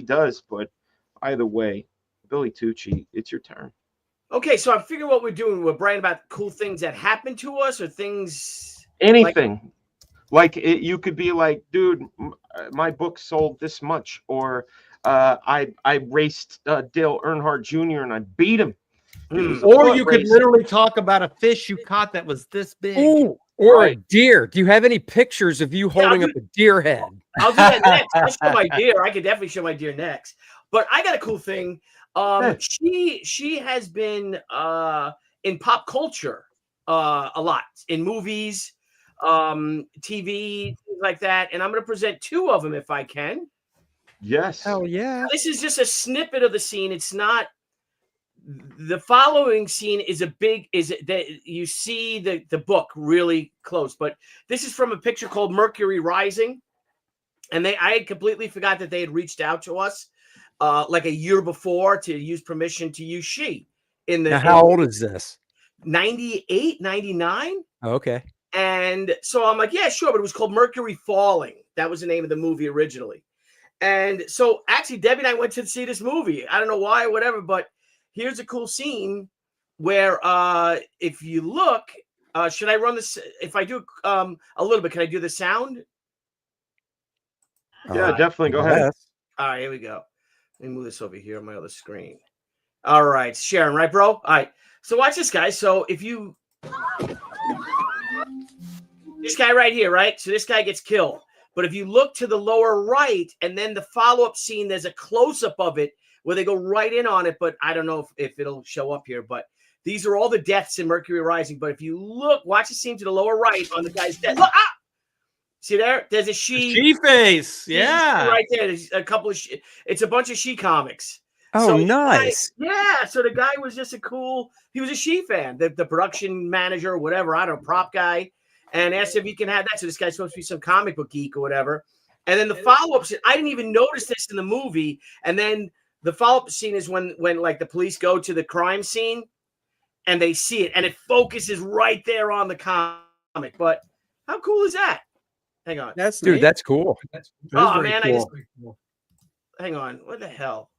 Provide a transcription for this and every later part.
does. But either way, Billy Tucci, it's your turn. Okay, so I'm figuring what we're doing. We're bragging about cool things that happened to us, or things anything. Like you could be like, dude, my book sold this much, or I raced Dale Earnhardt Jr. and I beat him. Or you could literally talk about a fish you caught that was this big. Ooh, or a deer. Do you have any pictures of you holding up a deer head? I'll do that next. I'll show my deer. I could definitely show my deer next. But I got a cool thing. She has been in pop culture a lot, in movies, TV, things like that. And I'm going to present two of them if I can. Yes. Hell yeah. This is just a snippet of the scene. It's not. The following scene is that you see the book really close, but this is from a picture called Mercury Rising, and I had completely forgot that they had reached out to us like a year before to use permission to use she in the. Now, how old is this? 98, 99. Oh, okay. And so I'm like, yeah, sure, but it was called Mercury Falling. That was the name of the movie originally. And so actually, Debbie and I went to see this movie. I don't know why, whatever, but. Here's a cool scene where if you look, should I run this? If I do a little bit, can I do the sound? Yeah, definitely. Go ahead. All right, here we go. Let me move this over here on my other screen. All right, Sharon, right, bro? All right. So watch this, guy. So if you... This guy right here, right? So this guy gets killed. But if you look to the lower right and then the follow-up scene, there's a close-up of it where they go right in on it, but I don't know if it'll show up here. But these are all the deaths in Mercury Rising. But if you look, watch the scene to the lower right on the guy's death. Look, see there? There's a she face. Yeah. Right there. There's a couple of it's a bunch of she comics. Oh, so nice. Yeah. So the guy was just he was a she fan, the production manager or whatever, I don't know, prop guy, and asked if he can have that. So this guy's supposed to be some comic book geek or whatever. And then the follow-up scene, I didn't even notice this in the movie. And then the follow-up scene is when like the police go to the crime scene and they see it and it focuses right there on the comic. But how cool is that? Hang on. That's cool. Oh man, cool. Hang on. What the hell?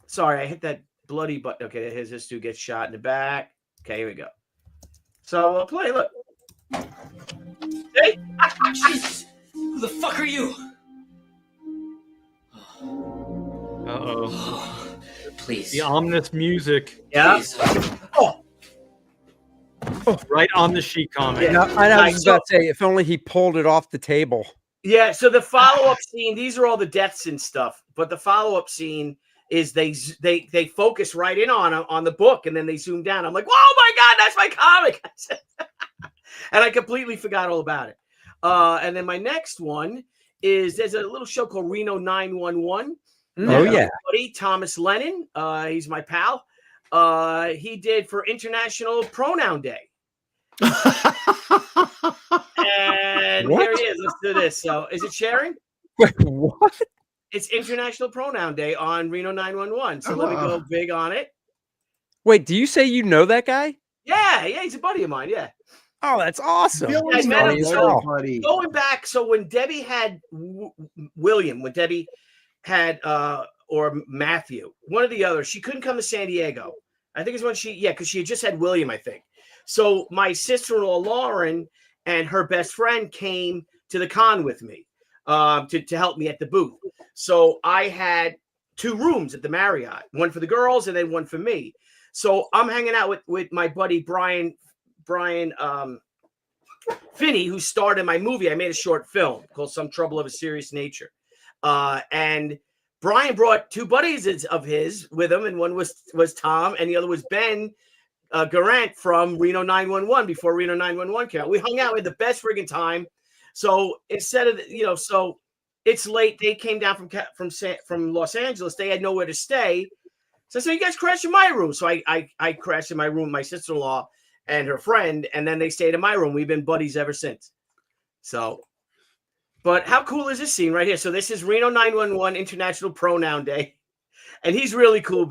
Sorry, I hit that bloody button. Okay, here's this dude gets shot in the back. Okay, here we go. So I'll play. Look. Hey, Jesus. Who the fuck are you? Uh-oh. Please. The ominous music. Yeah. Oh. Right on the sheet comic. Yeah, I was about to say, if only he pulled it off the table. Yeah, so the follow-up scene, these are all the deaths and stuff, but the follow-up scene is they focus right in on the book and then they zoom down. I'm like, oh my God, that's my comic. And I completely forgot all about it. And then my next one is there's a little show called Reno 911. Oh, yeah. Buddy, Thomas Lennon. He's my pal. He did for International Pronoun Day. And what? Here he is. Let's do this. So is it sharing? Wait, what? It's International Pronoun Day on Reno 911. So let me go big on it. Wait, do you say you know that guy? Yeah, he's a buddy of mine. Yeah. Oh, that's awesome. Yeah, I met him, going back. So when Debbie had William, when Debbie had or Matthew, one or the other, she couldn't come to San Diego. I think it's when because she had just had William, I think. So my sister-in-law Lauren and her best friend came to the con with me to help me at the booth. So I had 2 rooms at the Marriott, one for the girls and then one for me. So I'm hanging out with my buddy Brian Finney, who starred in my movie. I made a short film called Some Trouble of a Serious Nature. And Brian brought 2 buddies of his with him, and one was Tom, and the other was Ben Garant from Reno 911 before Reno 911 came out. We hung out with the best friggin' time. So instead of so it's late. They came down from Los Angeles. They had nowhere to stay. So I said, you guys crash in my room. So I crashed in my room, my sister-in-law and her friend, and then they stayed in my room. We've been buddies ever since. So, but how cool is this scene right here? So this is Reno 911 International Pronoun Day. And he's really cool,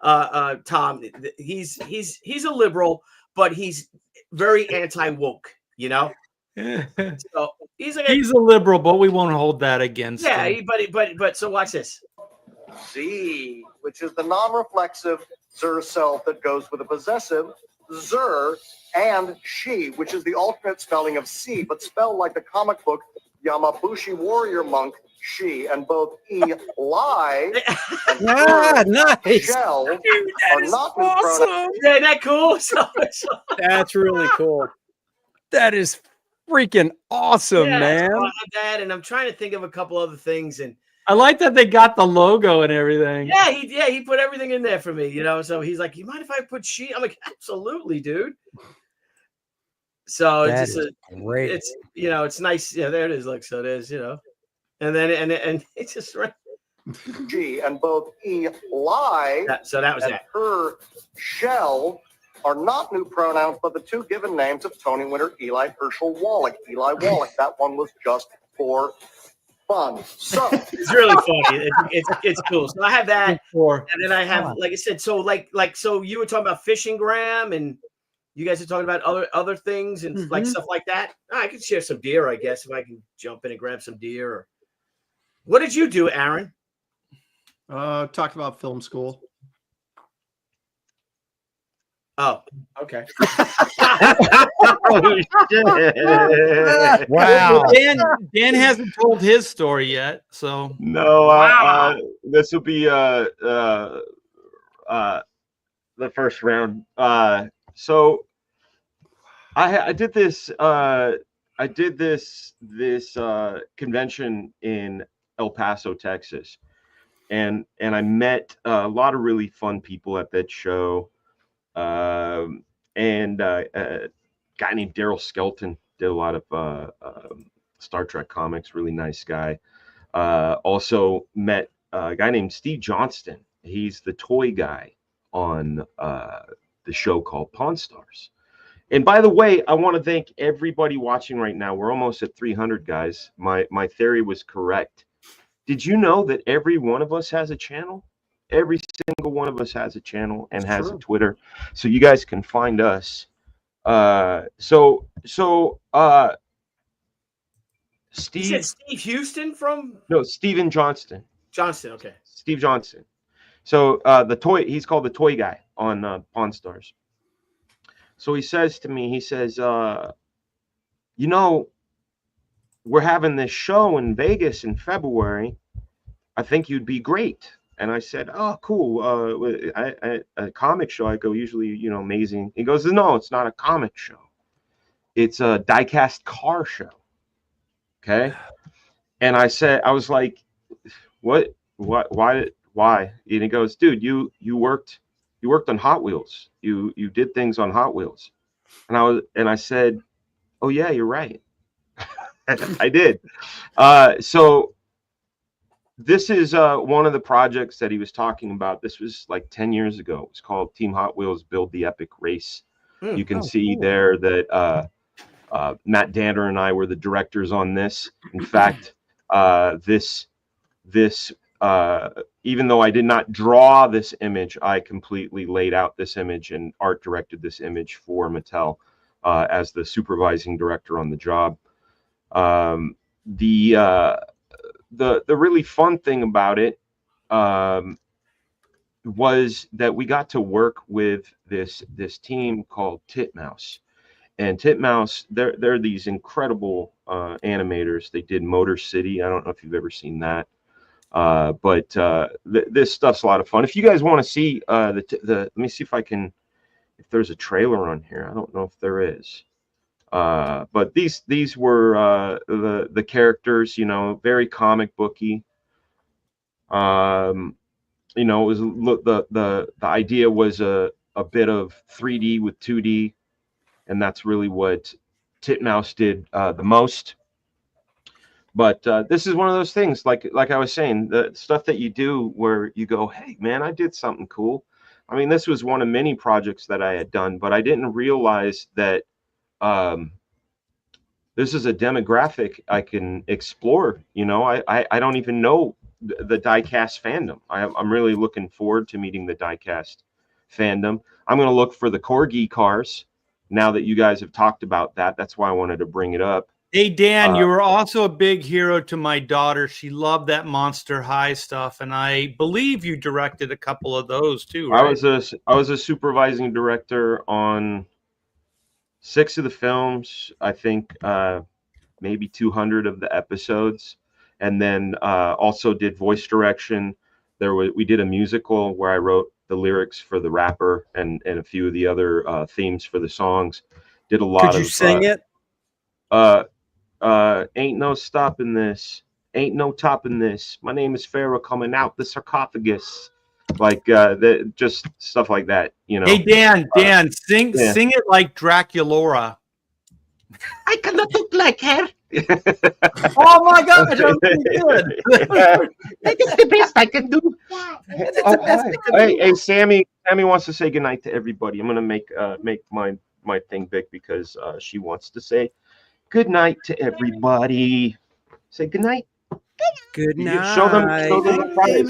Tom. He's a liberal, but he's very anti-woke, So he's a liberal, but we won't hold that against him. But so watch this. Z, which is the non-reflexive zer self that goes with the possessive zer, and she, which is the alternate spelling of C, but spelled like the comic book Yamabushi Warrior Monk, she, and both Eli and nice. Shell Dude, are not new pronouns. awesome. Yeah, that cool. That's really cool. That is freaking awesome, yeah, man. so I have that, and I'm trying to think of a couple other things, and I like that they got the logo and everything. yeah, he put everything in there for me, you know. So he's like, "You mind if I put she?" I'm like, "Absolutely, dude." So That it's just is great. it's it's nice. Yeah, there it is. Look, so it is, and then and it's just right. She and both Eli So that was and it. her Shell are not new pronouns, but the two given names of Tony winner Eli Herschel Wallach. Eli Wallach. That one was just for fun. So It's really funny. It's cool. So I have that, Or and then I have, like I said, so so you were talking about Fishing Graham, and you guys are talking about other things and like stuff like that. I could share some deer, I guess, if I can jump in and grab some deer. Or what did you do, Aaron? Talked about film school. Oh, okay. Holy shit. Wow. Dan hasn't told his story yet, so No, Wow. this will be the first round. So I did this convention in El Paso, Texas, and I met a lot of really fun people at that show. And a guy named Daryl Skelton did a lot of Star Trek comics, really nice guy. Also met a guy named Steve Johnston. He's the toy guy on the show called Pawn Stars. And by the way, I want to thank everybody watching right now. We're almost at 300 guys. My theory was correct. Did you know that every one of us has a channel? Every single one of us has a channel and has a Twitter, so you guys can find us. So Steve. You said Steve Houston from Steven Johnston. Johnston. Okay. Steve Johnston. So he's called the toy guy on Pawn Stars. So he says to me, we're having this show in Vegas in February. I think you'd be great. And I said, oh, cool. A comic show. I go, usually, amazing. He goes, no, it's not a comic show. It's a diecast car show. Okay. And I was like, what, why? And he goes, dude, you worked on Hot Wheels. You did things on Hot Wheels. And I said, oh yeah, you're right. I did. So this is one of the projects that he was talking about. This was like 10 years ago. It was called Team Hot Wheels Build the Epic Race. You can see there that Matt Danner and I were the directors on this. In fact, this even though I did not draw this image, I completely laid out this image and art directed this image for Mattel as the supervising director on the job. The really fun thing about it was that we got to work with this team called Titmouse. And Titmouse, they're these incredible animators. They did Motor City. I don't know if you've ever seen that. But this stuff's a lot of fun. If you guys want to see let me see if there's a trailer on here. I don't know if there is. But these were the characters, very comic booky. It was the idea was a bit of 3D with 2D, and that's really what Titmouse did the most. But this is one of those things, like I was saying, the stuff that you do where you go, hey man, I did something cool. I mean, this was one of many projects that I had done, but I didn't realize that this is a demographic I can explore. I don't even know the diecast fandom. I'm really looking forward to meeting the diecast fandom. I'm going to look for the Corgi cars now that you guys have talked about that. That's why I wanted to bring it up. Hey Dan, Uh, you were also a big hero to my daughter. She loved that Monster High stuff, and I believe you directed a couple of those too, I right? was a supervising director on 6 of the films. I think maybe 200 of the episodes, and then also did voice direction. We did a musical where I wrote the lyrics for the rapper and a few of the other themes for the songs. Did a Could lot you of sing it? uh, ain't no stopping this, ain't no topping this. My name is Pharaoh coming out the sarcophagus, like just stuff like that. You know, Hey Dan, sing yeah. sing it like Draculaura. I cannot look like her. Oh my gosh, that was pretty good. That is the best I can do. Oh, hi. Hey, Sammy wants to say goodnight to everybody. I'm gonna make my thing big because she wants to say good night to everybody. Say good night. Good night. Show them the prize.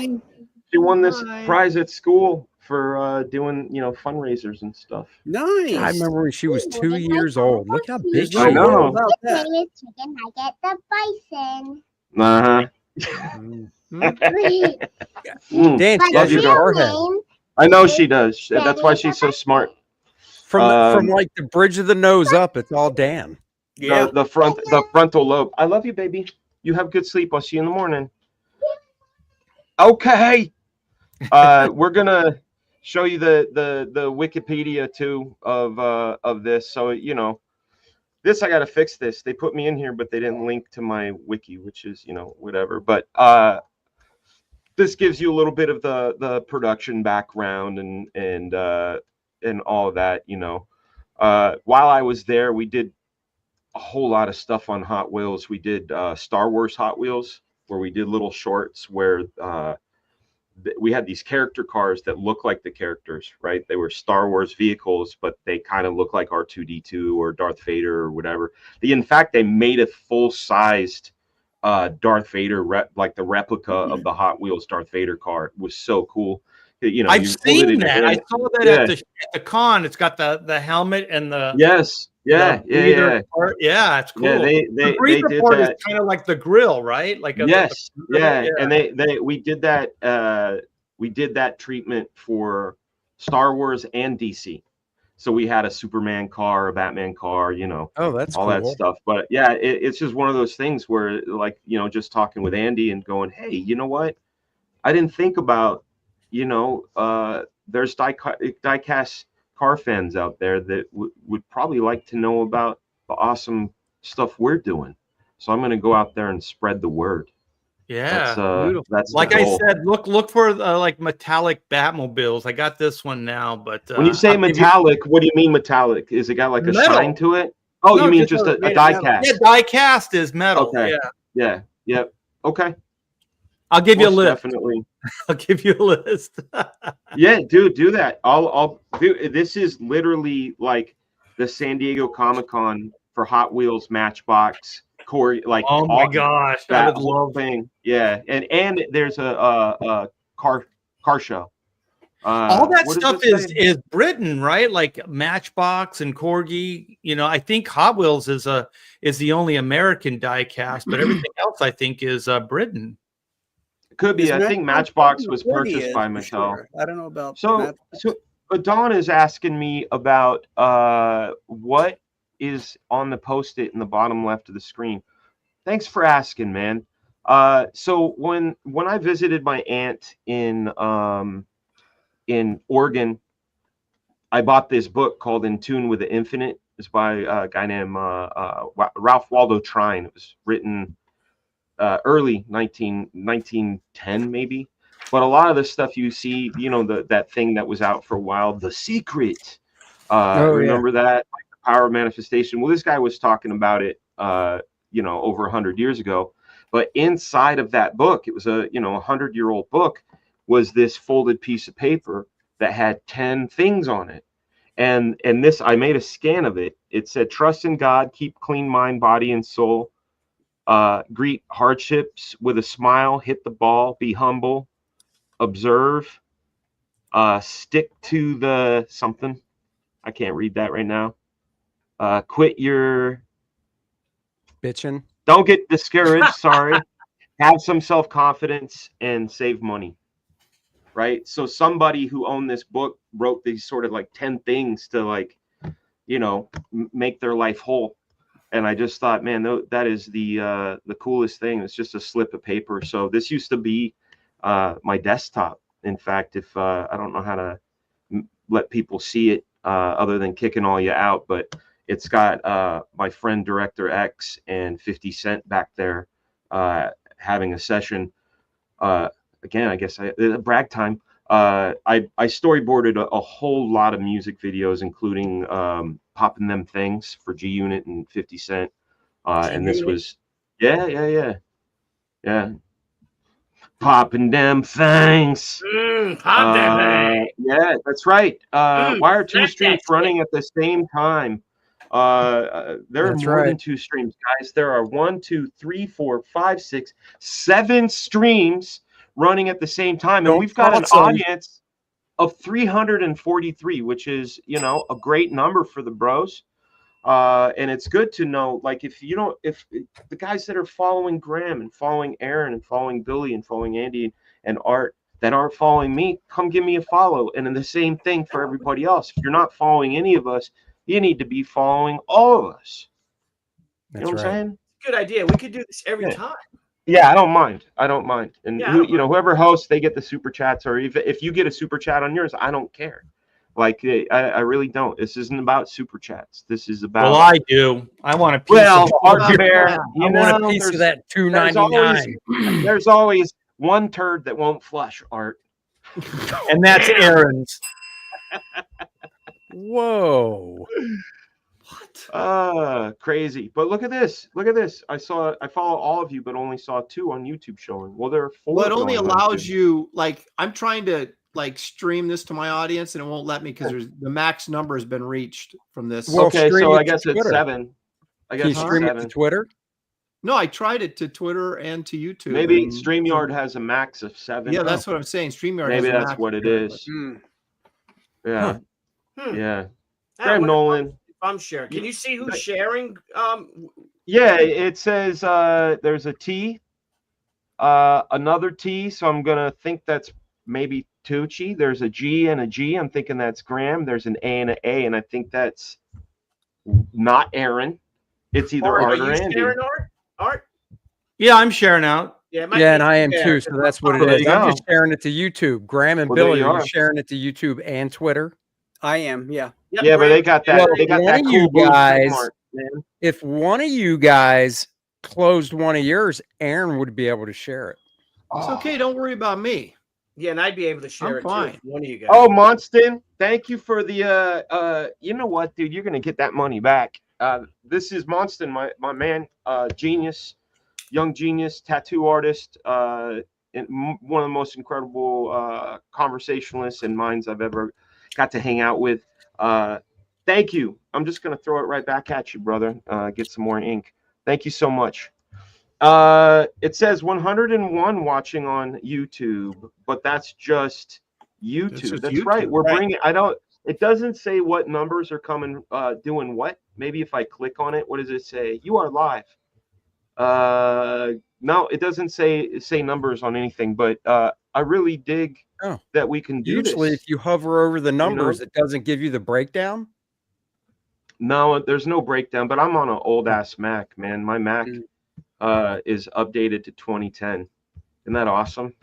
She won this prize at school for doing fundraisers and stuff. Nice. I remember when she was 2 years old. Look how big she I know. is. About that. Chicken nugget the bison. Dan, she Love has you, your girl. forehead. I know she does. That's why she's so smart. From like the bridge of the nose up, it's all Dan. Yeah. The frontal lobe. I love you, baby. You have good sleep. I'll see you in the morning. Okay. We're gonna show you the Wikipedia too of this. So this I gotta fix this. They put me in here, but they didn't link to my wiki, which is whatever. But this gives you a little bit of the production background and all of that. While I was there, we did a whole lot of stuff on Hot Wheels. We did Star Wars Hot Wheels, where we did little shorts where we had these character cars that look like the characters, right? They were Star Wars vehicles, but they kind of look like R2-D2 or Darth Vader or whatever. In fact, they made a full-sized Darth Vader, like the replica of the Hot Wheels Darth Vader car. It was so cool. I've seen that. I saw that at the con. It's got the helmet and the yes. Yeah, yeah. Yeah, it's cool. Yeah, they did part that. is kind of like the grill, right? Like yes, yeah. And we did that treatment for Star Wars and DC. So we had a Superman car, a Batman car, Oh, that's all cool. that stuff. But yeah, it's just one of those things where, like, just talking with Andy and going, hey, you know what? I didn't think about, there's diecast car fans out there that would probably like to know about the awesome stuff we're doing. So I'm going to go out there and spread the word. Yeah, that's like the I goal. said, look for like metallic Batmobiles. I got this one now, but when you say metallic, what do you mean metallic? Is it got like a shine to it? Oh, no, you mean just a die cast? Yeah, die cast is metal. Okay. Yeah. Okay. I'll give you a list. Definitely. I'll give you a list. Yeah, dude, do that. I'll do. This is literally like the San Diego Comic-Con for Hot Wheels, Matchbox, Corey. Like, oh my gosh, that whole thing. Yeah, and there's a car show. All that stuff is Britain, right? Like Matchbox and Corgi. I think Hot Wheels is the only American die cast, but everything else I think is Britain. Could be. I think Matchbox was purchased by Mattel. Sure. I don't know about so Dawn is asking me about what is on the Post-it in the bottom left of the screen. Thanks for asking, man. So when I visited my aunt in Oregon, I bought this book called In Tune with the Infinite. It's by a guy named Ralph Waldo Trine. It was written early 1910 maybe, but a lot of the stuff you see, that thing that was out for a while, The Secret, remember that, like the Power of Manifestation. Well, this guy was talking about it over 100 years ago, but inside of that book, it was a 100-year-old book, was this folded piece of paper that had 10 things on it. And this, I made a scan of it. It said, trust in God, keep clean mind, body, and soul. Greet hardships with a smile, hit the ball, be humble, observe, stick to the something. I can't read that right now. Quit your Bitching. Don't get discouraged. Sorry. Have some self-confidence and save money. Right. So somebody who owned this book wrote these sort of like 10 things to like, you know, make their life whole. And I just thought, man, that is the coolest thing. It's just a slip of paper. So this used to be my desktop. In fact, if I don't know how to let people see it other than kicking all you out, but it's got my friend Director X and 50 Cent back there having a session. Again, I guess brag time. I storyboarded a whole lot of music videos, including Popping Them Things for G Unit and 50 Cent. And this was, yeah. Popping Them Things. Pop that thing. Yeah, that's right. Why are two streams running at the same time? There are That's more right. than 2 streams, guys. There are 1, 2, 3, 4, 5, 6, 7 streams running at the same time, and Don't we've got an cross 'em. audience of 343, which is, you know, a great number for the bros. And it's good to know, like, if the guys that are following Graham and following Aaron and following Billy and following Andy and Art that aren't following me, come give me a follow. And then the same thing for everybody else. If you're not following any of us, you need to be following all of us. You know what I'm saying? Good idea. We could do this every time. Yeah, I don't mind. And Yeah, whoever hosts, they get the super chats, or if you get a super chat on yours, I don't care. Like, I really don't. This isn't about super chats. This is about. Well, I do. I want a piece. Well, of Art Bear, I want a piece of that $2.99. There's always one turd that won't flush, Art. and that's Aaron's. Whoa. Crazy. But look at this. I follow all of you, but only saw 2 on YouTube showing. Well, there are 4. Well, it only going on allows YouTube. you, like, I'm trying to like stream this to my audience and it won't let me because there's the max number has been reached from this. Well, Okay, stream so it I to guess it's Twitter. 7. I Can you guess stream it's it to 7. Twitter? No, I tried it to Twitter and to YouTube. Maybe and- StreamYard has a max of 7. Yeah, that's what I'm saying. StreamYard. Maybe has a that's max what it there, is. but- Yeah. Hmm. Yeah. I Graham wonder Nolan. if I'm sharing. Can you see who's sharing? Yeah, it says there's a T, another T, so I'm gonna think that's maybe Tucci. There's a G and a G. I'm thinking that's Graham. There's an A and an A, and I think that's not Aaron. It's either Art, Art are or you Andy. sharing, Art? Yeah, I'm sharing out. Yeah, it might Yeah, be and I am there. too. So that's what Oh, it there is. you I'm go. just sharing it to YouTube. Graham and Well, there Billy, you are are. you sharing it to YouTube and Twitter? I am, yeah. Yep, Yeah, but Graham. they got that. Well, They got one that of cool you blue guys- mark, man. If one of you guys closed one of yours, Aaron would be able to share it. It's okay. Don't worry about me. Yeah, and I'd be able to share I'm it too. fine. if One of you guys. Oh, Monston, thank you for the you know what, dude, you're gonna get that money back. This is Monston, my man, genius, young genius, tattoo artist, and one of the most incredible conversationalists and minds I've ever got to hang out with. Thank you. I'm just gonna throw it right back at you, brother. Get some more ink. Thank you so much. It says 101 watching on YouTube, but that's just YouTube. just That's YouTube, right. We're right. bringing. It doesn't say what numbers are coming. Doing what? Maybe if I click on it, what does it say? You are live. No, it doesn't say numbers on anything. But I really dig Oh. that we can do Usually, this. if you hover over the numbers, know? it doesn't give you the breakdown. No, there's no breakdown. But I'm on an old ass Mac, man. My Mac is updated to 2010. Isn't that awesome?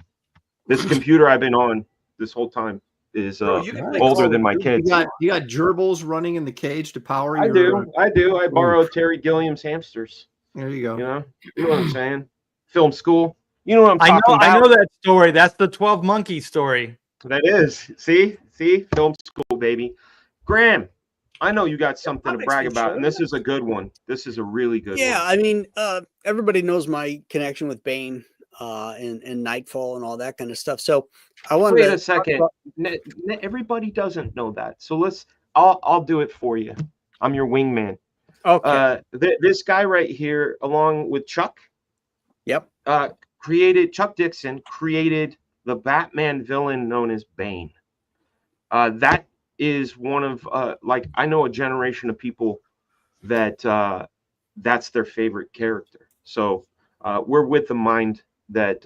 This computer I've been on this whole time is Bro, you can play older Call than of my Duty. kids. You got gerbils running in the cage to power I your. do. I borrowed Terry Gilliam's hamsters. There you go. You know what I'm saying? Film school. You know what I'm I talking about. know that story. That's the 12 monkey story. That is. See, film school, baby. Graham, I know you got something to Public brag speech, about, and sure. this is a good one. This is a really good Yeah, one. I mean, everybody knows my connection with Bane and Nightfall and all that kind of stuff. So I wanted Wait to a second. Everybody doesn't know that, so I'll do it for you. I'm your wingman. Okay. This guy right here, along with Chuck, Yep. Chuck Dixon created the Batman villain known as Bane. That is one of I know a generation of people that that's their favorite character. So we're with the mind that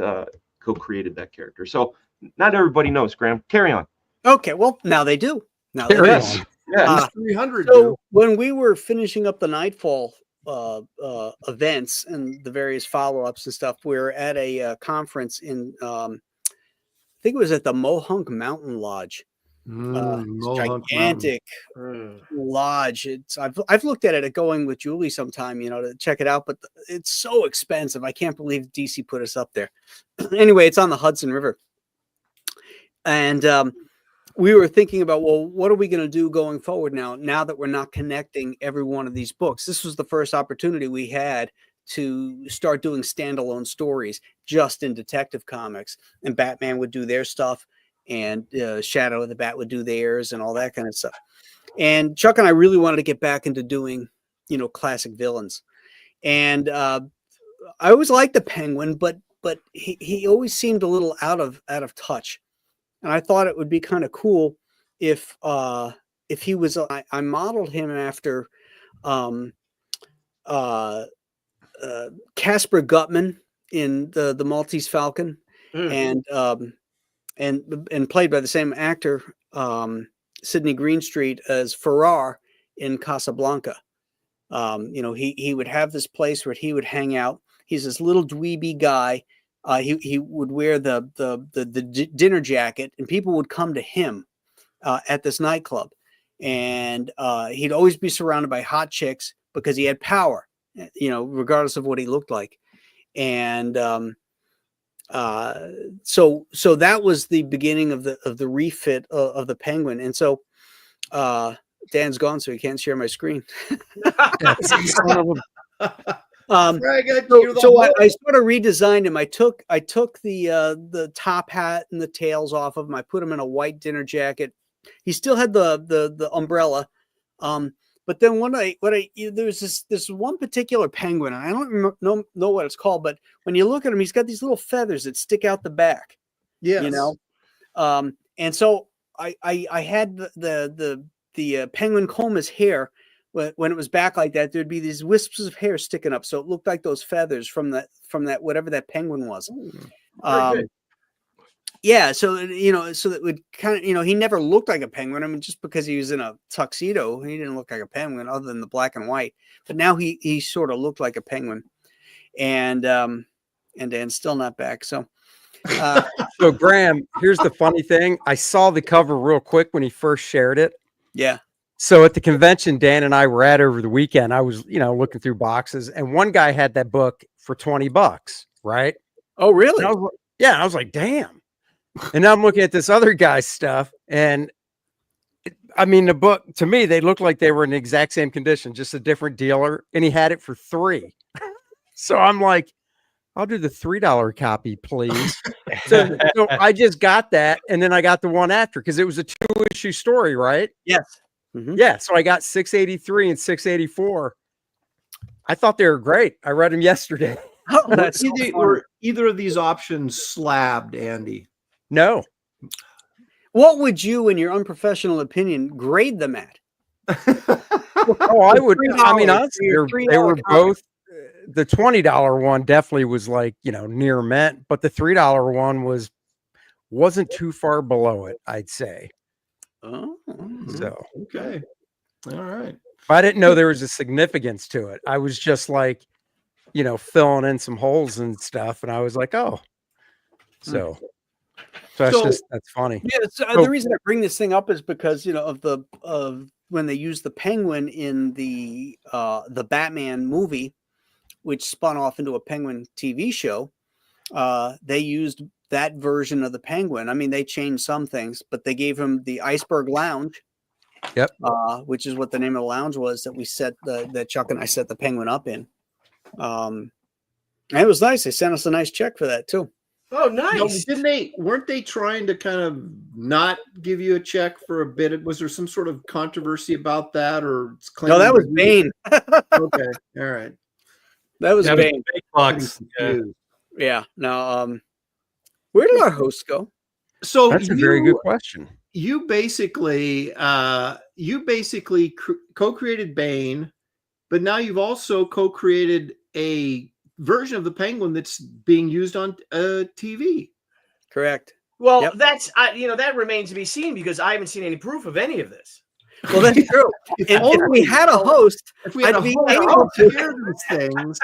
co-created that character. So not everybody knows, Graham. Carry on. Okay, well, now they do. Now they Carry do. Yes. Yes. 300. So when we were finishing up the Nightfall events and the various follow-ups and stuff, we were at a conference in, I think it was at the Mohonk Mountain Lodge. Gigantic lodge. I've looked at it going with Julie sometime, to check it out, but it's so expensive. I can't believe DC put us up there. Anyway, it's on the Hudson River. And we were thinking about, well, what are we going to do going forward now that we're not connecting every one of these books? This was the first opportunity we had to start doing standalone stories just in Detective Comics, and Batman would do their stuff, and Shadow of the Bat would do theirs, and all that kind of stuff. And Chuck and I really wanted to get back into doing, classic villains. And I always liked the Penguin, but he always seemed a little out of touch. And I thought it would be kind of cool if he was. I modeled him after Casper Gutman in the Maltese Falcon, and played by the same actor, Sidney Greenstreet, as Farrar in Casablanca. He would have this place where he would hang out. He's this little dweeby guy. He would wear the dinner jacket, and people would come to him at this nightclub, and he'd always be surrounded by hot chicks because he had power, regardless of what he looked like. And so that was the beginning of the refit of the Penguin. And so Dan's gone, so he can't share my screen. I sort of redesigned him. I took the top hat and the tails off of him. I put him in a white dinner jacket. He still had the umbrella. But then there was this one particular penguin, and I don't know what it's called, but when you look at him, he's got these little feathers that stick out the back. Yes. And so I had the penguin comb his hair. When it was back like that, thered be these wisps of hair sticking up, so it looked like those feathers from that whatever that penguin was. Yeah, so that would kind of, he never looked like a penguin. I mean, just because he was in a tuxedo, he didn't look like a penguin, other than the black and white. But now he sort of looked like a penguin, and Dan's still not back. So, so Graham, here's the funny thing: I saw the cover real quick when he first shared it. Yeah. So at the convention Dan and I were at over the weekend, I was, looking through boxes, and one guy had that book for $20, right? Oh, really? And I was like, damn. And now I'm looking at this other guy's stuff, and the book, to me, they looked like they were in the exact same condition, just a different dealer, and he had it for $3. So I'm like, I'll do the $3 copy, please. so I just got that, and then I got the one after, because it was a 2-issue story, right? Yes. Mm-hmm. Yeah, so I got 683 and 684. I thought they were great. I read them yesterday. Oh, that's were either of these options slabbed, Andy? No. What would you, in your unprofessional opinion, grade them at? I would. Honestly, they were both. The $20 one definitely was near mint, but the $3 one wasn't too far below it, I'd say. Oh, so okay, all right. I didn't know there was a significance to it. I was just filling in some holes and stuff, and I was like, oh, so that's funny. Yeah, the reason I bring this thing up is because of when they used the Penguin in the Batman movie, which spun off into a Penguin TV show. They used that version of the Penguin. I mean, they changed some things, but they gave him the Iceberg Lounge. Yep. Which is what the name of the lounge was that we set that Chuck and I set the Penguin up in. And it was nice. They sent us a nice check for that too. Oh, nice. No, weren't they trying to kind of not give you a check for a bit? Was there some sort of controversy about that, or no? That was Bane. Okay. All right. That was Bane. Big bucks. Yeah. Now, where did our host go? So that's a very good question. You basically co-created Bane, but now you've also co-created a version of the Penguin that's being used on TV. Correct. Well, Yep. that's that remains to be seen because I haven't seen any proof of any of this. Well, that's true. If we had a host, If we had I'd a be whole able to to. hear these things,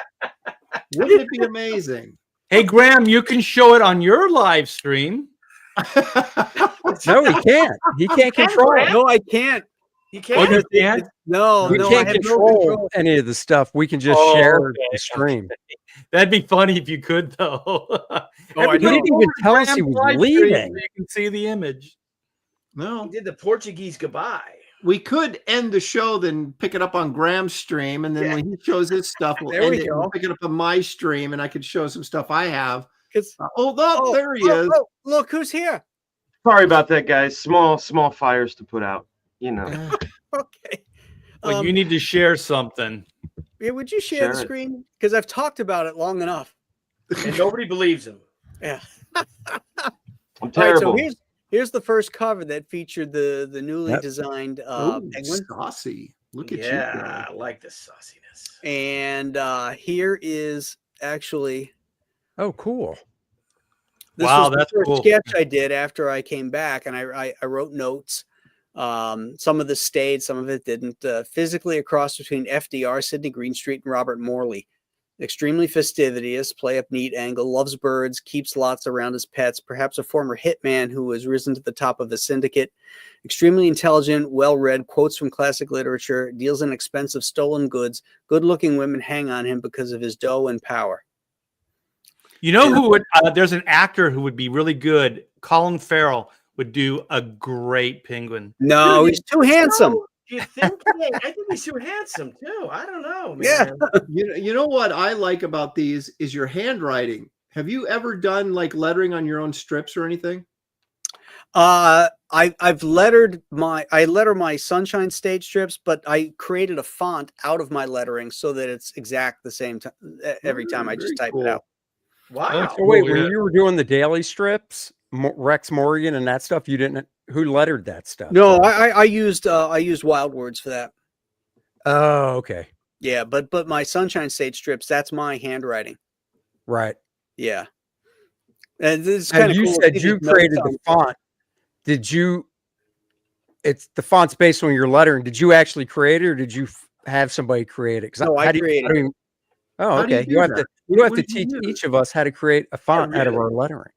wouldn't it be amazing? Hey, Graham, you can show it on your live stream. No, he can't. He can't control it. No, I can't. You Oh, can't. you can't? No, We no, I can't have no control control. any of the stuff. We can just Oh, share okay, the stream. That'd be funny if you could, though. I Everybody know. He didn't go even over to tell us he Graham's was live stream leaving. so you can see the image. No, He did the Portuguese goodbye. we could end the show, then pick it up on Graham's stream, and then when he shows his stuff, we'll There end we it. And go. pick it up on my stream, and I could show some stuff I have. It's, There he is. Oh, look who's here. Sorry about that, guys. Small fires to put out. You know. Okay. Well, you need to share something. Yeah, would you share Share the it. screen? Because I've talked about it long enough. And nobody believes him. Yeah. I'm All right, terrible. so here's the first cover that featured the newly Yep. designed Oh, penguin. saucy. Look at you. Yeah, Graham. I like the sauciness. And here is actually Oh, cool. this Wow, was the that's first cool. sketch I did after I came back, and I wrote notes. Some of this stayed, some of it didn't. Physically across between FDR, Sidney Greenstreet, and Robert Morley. Extremely fastidious, play up neat angle, loves birds, keeps lots around his pets, perhaps a former hitman who has risen to the top of a syndicate. Extremely intelligent, well-read, quotes from classic literature, deals in expensive stolen goods. Good-looking women hang on him because of his dough and power. You know who would? There's an actor who would be really good. Colin Farrell would do a great penguin. No, he's too handsome. No, do you think? I think he's too handsome too. I don't know, man. Yeah. You know what I like about these is your handwriting. Have you ever done like lettering on your own strips or anything? I've lettered I letter my Sunshine State strips, but I created a font out of my lettering so that it's exact the same time every time I just Very type it out. Wow. So wait, yeah. when you were doing the daily strips, Rex Morgan and that stuff, you didn't. Who lettered that stuff? No, I used Wild Words for that. Oh, okay, Yeah, but my Sunshine State strips, that's my handwriting. right. Yeah. And this is And kind of you cool. said you created the font. Did you? It's the font's based on your lettering. Did you actually create it, or did you have somebody create it? 'Cause No, I created it. Oh, How do you okay. do You have that? to. You have What to did you teach use? each of us how to create a font out of really? our lettering.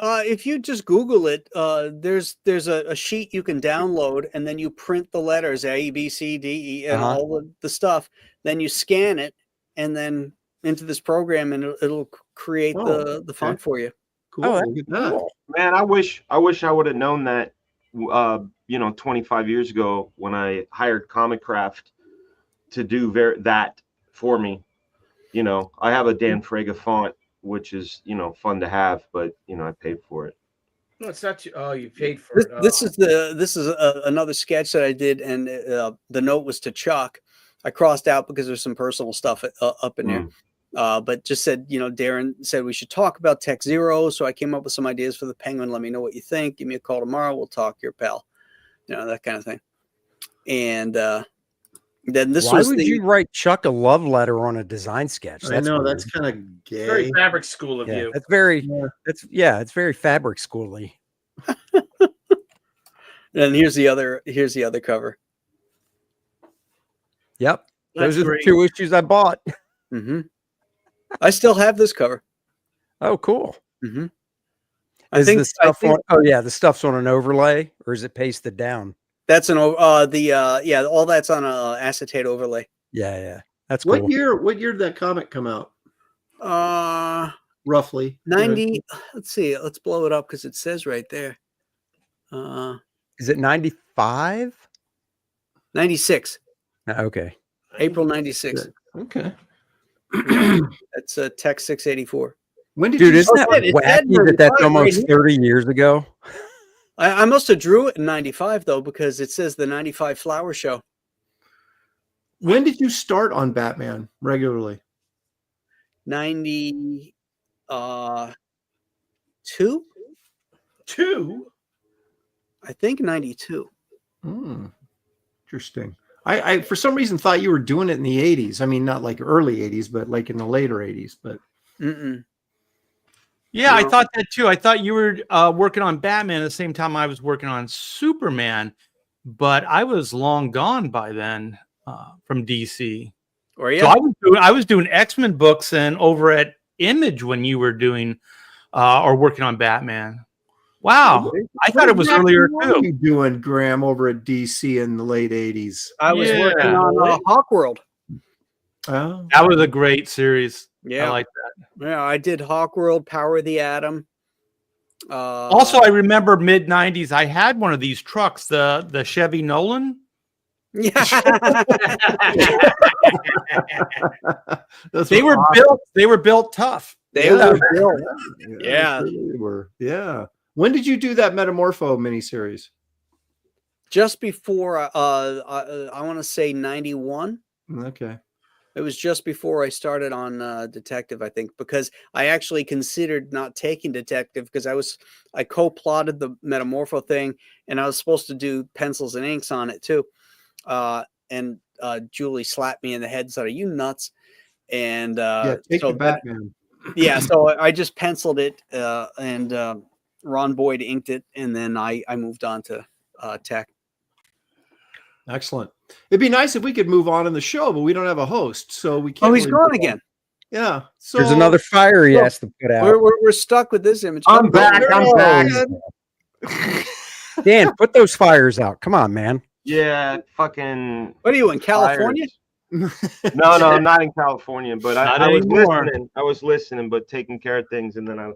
If you just Google it, there's a sheet you can download, and then you print the letters A, B, C, D, E, and Uh-huh. all the stuff. Then you scan it, and then into this program, and it'll create Oh, the font for you. Cool. Oh, that's Look at that. cool. Man, I wish I would have known that 25 years ago when I hired Comic Craft to do that for me. I have a Dan Frega font, which is, fun to have, but I paid for it. No, it's not. Oh, you paid for it. This is another sketch that I did, and the note was to Chuck. I crossed out because there's some personal stuff up in there. But just said, Darren said we should talk about Tech Zero. So I came up with some ideas for the Penguin. Let me know what you think. Give me a call tomorrow. We'll talk. Your pal, that kind of thing. And then this Why was would you write Chuck a love letter on a design sketch? I know weird. that's kind of gay. very fabric school of Yeah, you. that's very. Yeah. It's very fabric schooly. And here's the other cover. Yep, That's those are the great. 2 issues I bought. Mm-hmm. I still have this cover. Oh, cool. Mm-hmm. Is the stuff on? Oh yeah, the stuff's on an overlay, or is it pasted down? That's all that's on a acetate overlay. Yeah, that's cool. What year did that comic come out? Roughly. 90. Let's see. Let's blow it up because it says right there. Is it 95? 96. Okay. April 96. Okay. That's Tech 684. When did Dude, you isn't that Oh, it's wacky Edward that that's right almost here. 30 years ago? I must have drew it in 95 though, because it says the 95 flower show. When did you start on Batman regularly? 92. Two. I think 92. Interesting. I for some reason thought you were doing it in the 80s. I mean, not like early 80s, but like in the later 80s. But Yeah, I thought that too. I thought you were working on Batman at the same time I was working on Superman, but I was long gone by then from DC. Or yeah, So I was doing X-Men books and over at Image when you were doing or working on Batman. Wow, I thought it was earlier What too. are you doing, Graham, over at DC in the late 80s? I was Yeah. working on Hawkworld. Oh, That was a great series. Yeah, I like that. yeah, I did Hawkworld, Power of the Atom. Also, I remember mid '90s. I had one of these trucks, the Chevy Nolan. yeah, They were built tough. they were built. Yeah, they were. Yeah. When did you do that Metamorpho miniseries? Just before I want to say 91. Okay. It was just before I started on Detective, I think, because I actually considered not taking Detective because I co-plotted the Metamorpho thing, and I was supposed to do pencils and inks on it too. And Julie slapped me in the head and said, "Are you nuts?" And Take so the Batman. yeah, so I just penciled it, and Ron Boyd inked it, and then I moved on to tech. Excellent. It'd be nice if we could move on in the show, but we don't have a host, so we can't. Oh, he's really gone move on. again. Yeah. So There's another fire he has to put out. We're stuck with this image. I'm back. I'm back. Dan, put those fires out. Come on, man. Yeah, fucking. What are you in California? No, I'm not in California, but Not I was anymore. listening. I was listening, but taking care of things, and then I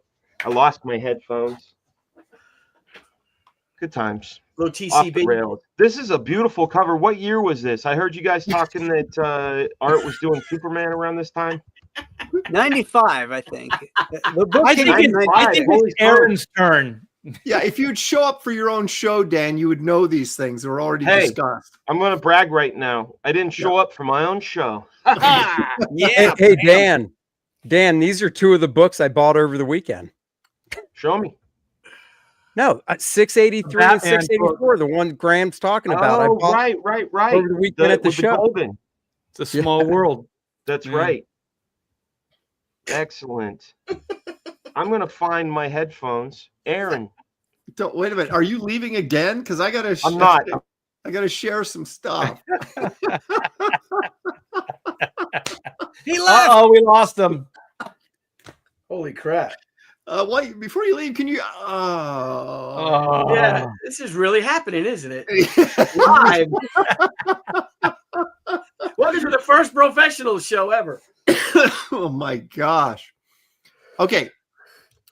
lost my headphones. Good times. Little Off TC the rails. This is a beautiful cover. What year was this? I heard you guys talking that Art was doing Superman around this time. 95, I think. The book I came think out in it's, 95. I think it's Aaron's turn. yeah, if you'd show up for your own show, Dan, you would know these things. They're already Hey. discussed. I'm gonna brag right now. I didn't show up for my own show. Yeah, Hey, Dan, these are two of the books I bought over the weekend. Show me. No, 683 and Batman 684, the one Graham's talking about. I Oh, bought right. over the weekend at the with show. Golden. It's a small world. That's Yeah. right. Excellent. I'm gonna find my headphones. Aaron, Don't, wait a minute. Are you leaving again? Because I gotta. I'm not. I gotta share some stuff. he left. Oh, we lost him. Holy crap. Wait, before you leave, can you? Oh. Yeah, this is really happening, isn't it? Live. Welcome to the first professional show ever. Oh my gosh. Okay.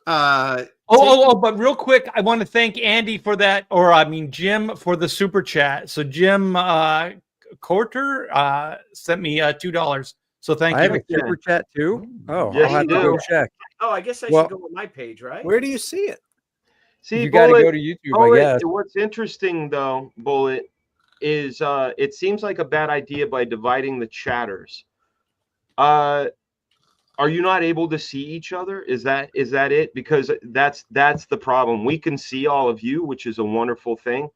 But real quick, I want to thank Andy for that, or I mean Jim for the super chat. So Jim Corter sent me $2. So thank I have you. a super chat too. Oh, Yes, I'll have you to do. go check. Oh, I guess I Well- should go with my page, right? Where do you see it? See, You got to Bullet, go to YouTube, Bullet, I guess. what's interesting though, Bullet, is it seems like a bad idea by dividing the chatters. Are you not able to see each other? Is that it? Because that's the problem. We can see all of you, which is a wonderful thing.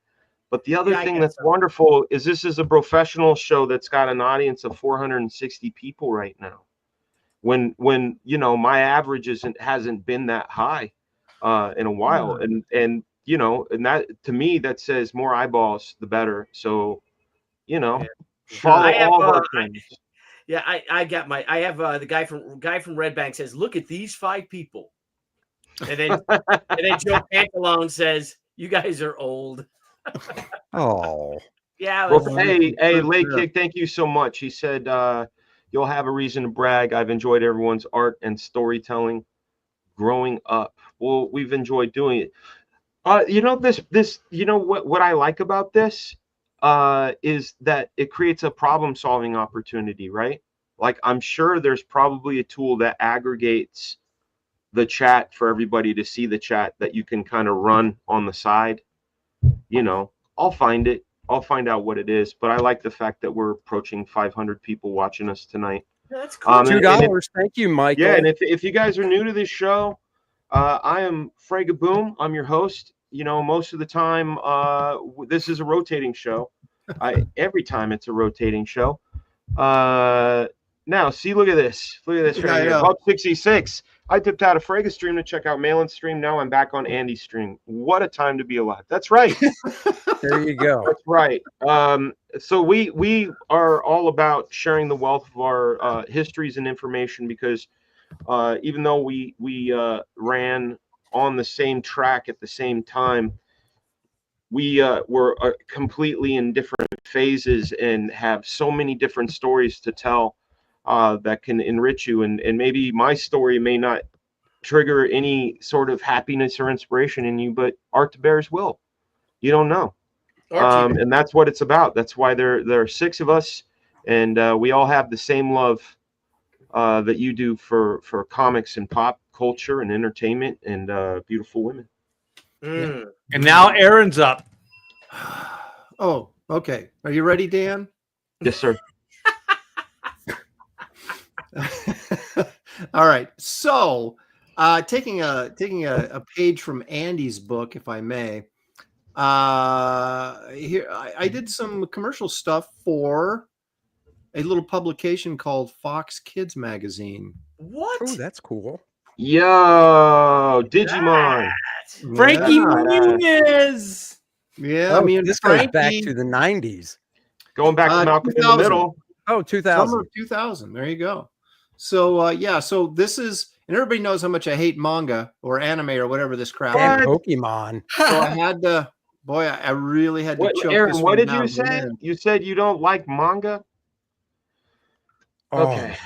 But the other Yeah, I thing guess that's so. wonderful is this is a professional show that's got an audience of 460 people right now. When you know my average hasn't been that high in a while, and you know, and that to me that says more eyeballs the better. So you know, follow I have, all of our friends. Yeah, I have the guy from Red Bank says, look at these 5 people. And then Joe Pantalone says, you guys are old. Oh, Yeah. Well, that's- hey, Late Kick, thank you so much. He said, you'll have a reason to brag. I've enjoyed everyone's art and storytelling growing up. Well, we've enjoyed doing it. You know, you know what I like about this is that it creates a problem-solving opportunity, right? Like, I'm sure there's probably a tool that aggregates the chat for everybody to see the chat that you can kind of run on the side. You know, I'll find it. I'll find out what it is, but I like the fact that we're approaching 500 people watching us tonight. That's cool. And $2. Thank you, Michael. Yeah, and if you guys are new to this show, I am Frega Boom. I'm your host. You know, most of the time, this is a rotating show. Every time it's a rotating show. Now, see, look at this. Look at this Yeah, right here. yeah. Buck 66. I dipped out of Frega's stream to check out Malin's stream. Now I'm back on Andy's stream. What a time to be alive. That's right. There you go. That's right. So we are all about sharing the wealth of our histories and information, because even though we ran on the same track at the same time, we were completely in different phases and have so many different stories to tell that can enrich you. And maybe my story may not trigger any sort of happiness or inspiration in you, but Art to Bears will. You don't know. And that's what it's about. That's why there are 6 of us, and we all have the same love that you do for comics and pop culture and entertainment and beautiful women. Mm. And now Aaron's up. Oh, okay. Are you ready, Dan? Yes, sir. All right. So, taking a page from Andy's book, if I may. Here I did some commercial stuff for a little publication called Fox Kids Magazine. What? Oh, that's cool. Yo, Digimon. Frankie Yeah. Muniz. Yeah, Oh, I mean, this goes back Frankie- to the 90s. Going back to Malcolm in the 2000. Middle. Oh, 2000. Summer of 2000. There you go. So yeah, so this is, and everybody knows how much I hate manga or anime or whatever this crap And is. Pokemon. So I had to, boy, I really had to What, choke Aaron, this what one did you down. say? You said you don't like manga? Oh, Okay.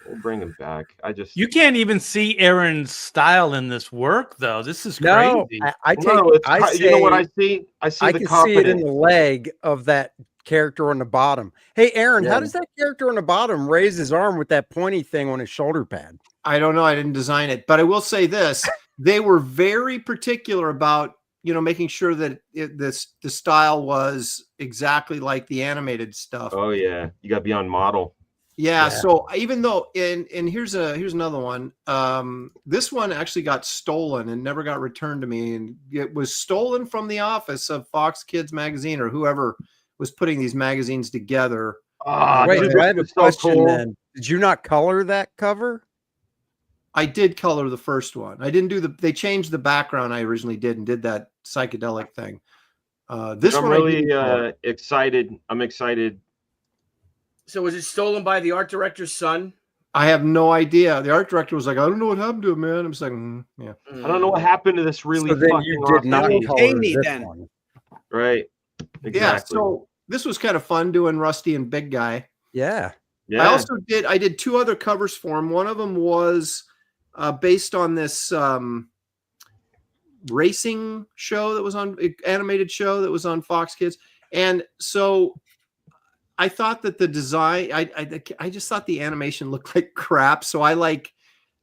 We'll bring him back. You can't even see Aaron's style in this work, though. This is no, crazy. I take. No, it's, I you know what I say- see? I see I the can see it in confidence. the leg of that character on the bottom. Hey, Aaron, Yeah. how does that character on the bottom raise his arm with that pointy thing on his shoulder pad? I don't know. I didn't design it, but I will say this: they were very particular about making sure that the style was exactly like the animated stuff. Oh yeah, you got to be on model. Yeah, Yeah. so even though and here's another one. This one actually got stolen and never got returned to me, and it was stolen from the office of Fox Kids Magazine or whoever was putting these magazines together. Ah, Wait, dude, so I have a this is so question cool. then. Did you not color that cover? I did color the first one. I didn't do they changed the background I originally did and did that psychedelic thing. This I'm one I really didn't color. excited. I'm excited. So was it stolen by the art director's son? I have no idea. The art director was like, I don't know what happened to him, man. I'm just like, yeah. I don't know what happened to this really So then fucking you did not authentic- color Amy this then. one. Right. Yeah, Exactly. so this was kind of fun doing Rusty and Big Guy. Yeah. Yeah. I did 2 other covers for him. One of them was based on this racing show that was on animated show that was on Fox Kids. And so I thought that the design, I just thought the animation looked like crap. So I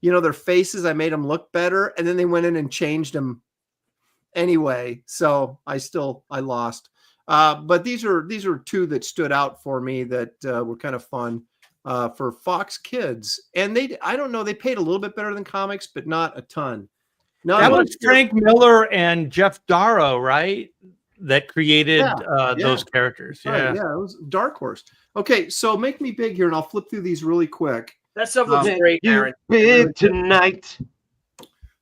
their faces, I made them look better. And then they went in and changed them anyway. So I lost. But these are 2 that stood out for me that were kind of fun for Fox Kids. And I don't know, they paid a little bit better than comics, but not a ton. No, That was Frank Miller and Jeff Darrow, right? That created those characters. Right, Yeah. yeah, it was Dark Horse. Okay, so Make Me Big here, and I'll flip through these really quick. That stuff looks Um, great, You Aaron. big tonight.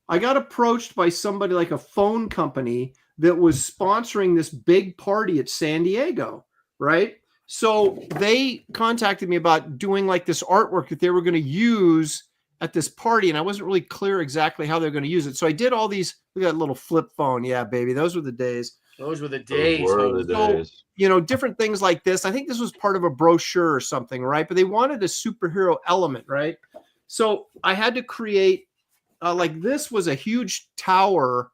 I got approached by somebody like a phone company that was sponsoring this big party at San Diego, right? So they contacted me about doing like this artwork that they were going to use at this party, and I wasn't really clear exactly how they're going to use it. So I did all these. Look at that little flip phone. Yeah, baby, those were the days. Those were the Those days. were the So, days. Different things like this. I think this was part of a brochure or something, right? But they wanted a superhero element, right? So I had to create this was a huge tower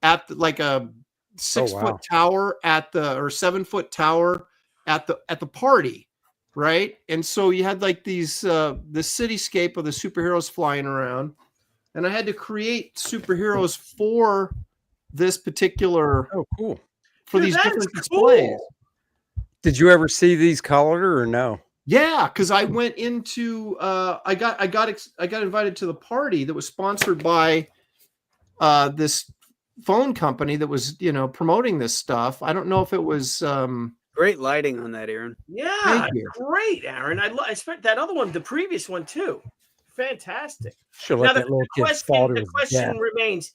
at like a 6-foot tower or 7-foot tower at the party, right? And so you had like these the cityscape of the superheroes flying around, and I had to create superheroes for this particular Oh, cool. for Dude, these that different is displays. cool. Did you ever see these colored or no? Yeah, because I went into I got invited to the party that was sponsored by this phone company that was, promoting this stuff. I don't know if it was. Great lighting on that, Aaron. Yeah, Thank you. great, Aaron. I spent that other one, the previous one too. Fantastic. Should Now let the, that little the kid fall to the his question death. remains,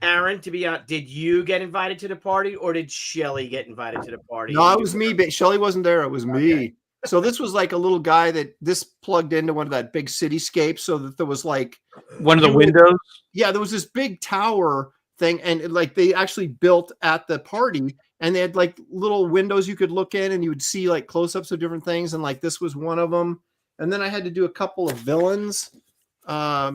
Aaron. To be honest, did you get invited to the party, or did Shelly get invited to the party? No, it was me. But Shelly wasn't there. It was me. Okay. So this was like a little guy that this plugged into one of that big cityscape, so that there was like One of the windows. yeah, there was this big tower thing, and like they actually built at the party, and they had like little windows you could look in, and you would see like close-ups of different things, and like this was one of them. And then I had to do a couple of villains that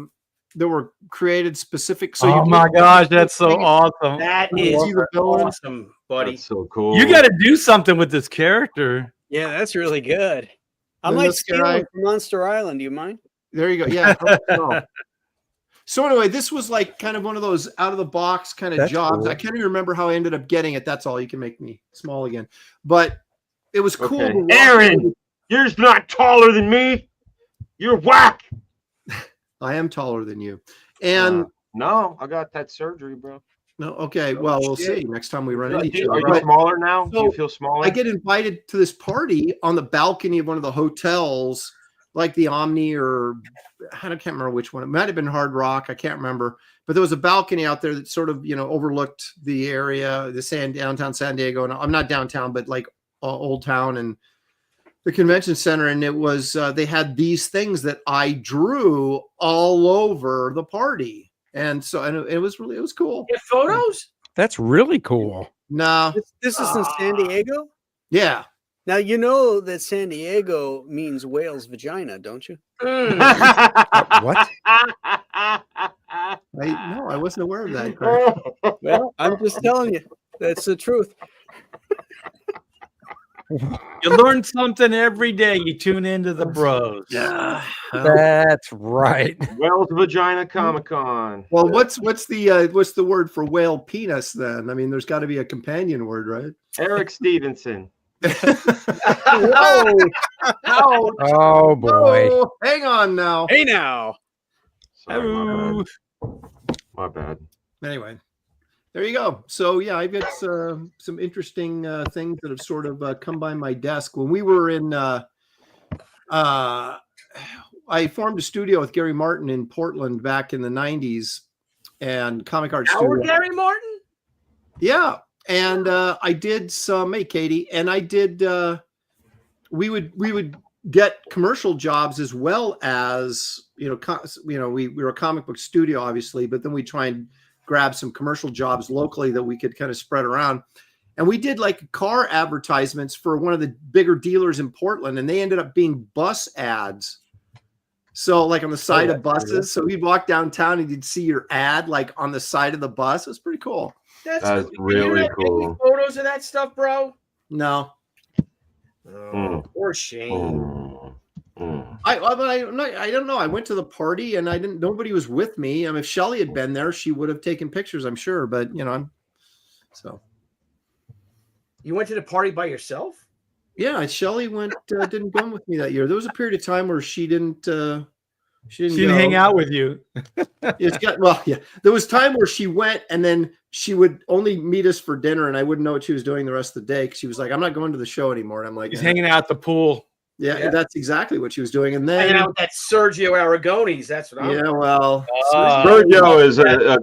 were created specific. So Oh my gosh, that's so awesome! That You is see the villain? awesome, buddy. That's so cool. You got to do something with this character. Yeah, that's really good. I Then might this steal guy- one from Monster Island. Do you mind? There you go. Yeah. So anyway, this was like kind of one of those out of the box kind of That's jobs. cool. I can't even remember how I ended up getting it. That's all. You can make me small again. But it was cool. Okay. to watch. Aaron, you're not taller than me. You're whack. I am taller than you. And No, I got that surgery, bro. no, okay. Well, we'll see next time we run into each Are other. you But smaller now? Do you So, feel smaller? I get invited to this party on the balcony of one of the hotels, like the Omni, or I can't remember which one. It might have been Hard Rock. I can't remember. But there was a balcony out there that sort of, overlooked the area, downtown San Diego. And I'm not downtown, but like Old Town and the convention center. And it was, they had these things that I drew all over the party. And so, and it was cool. Get photos? That's really cool. No. This is in San Diego. Yeah. Now you know that San Diego means whale's vagina, don't you? Mm. What? I wasn't aware of that. Craig. Well, I'm just telling you, that's the truth. You learn something every day. You tune into the bros. Yeah. That's right. Wells Vagina Comic Con. Well, what's the word for whale penis then? I mean, there's got to be a companion word, right? Eric Stevenson. Whoa! Ouch. Oh boy. Oh, hang on now. Hey now. Sorry, my Hello. bad. My bad. Anyway, there you go. So yeah, I've got some interesting things that have sort of come by my desk. When we were in, I formed a studio with Gary Martin in Portland back in the '90s, and Comic Art Our Studio. Gary Martin? Yeah. And I did some, hey Katie, and I did. We would get commercial jobs as well as we were a comic book studio, obviously, but then we try and grab some commercial jobs locally that we could kind of spread around. And we did like car advertisements for one of the bigger dealers in Portland, and they ended up being bus ads. So like on the side of buses. So we'd walk downtown and you'd see your ad like on the side of the bus. It was pretty cool. That's That's cool. really You not taking cool. Photos of that stuff, bro? No, Oh, poor Shane. I don't know. I went to the party and nobody was with me. I mean, if Shelly had been there, she would have taken pictures, I'm sure. But so You went to the party by yourself? yeah, Shelly didn't go with me that year. There was a period of time where she didn't She didn't hang out with you. There was time where she went and then she would only meet us for dinner, and I wouldn't know what she was doing the rest of the day because she was like, "I'm not going to the show anymore." And I'm like, He's hanging out at the pool. yeah, that's exactly what she was doing. And Hanging then out with that Sergio Aragones. That's what I'm yeah, well, Sergio is a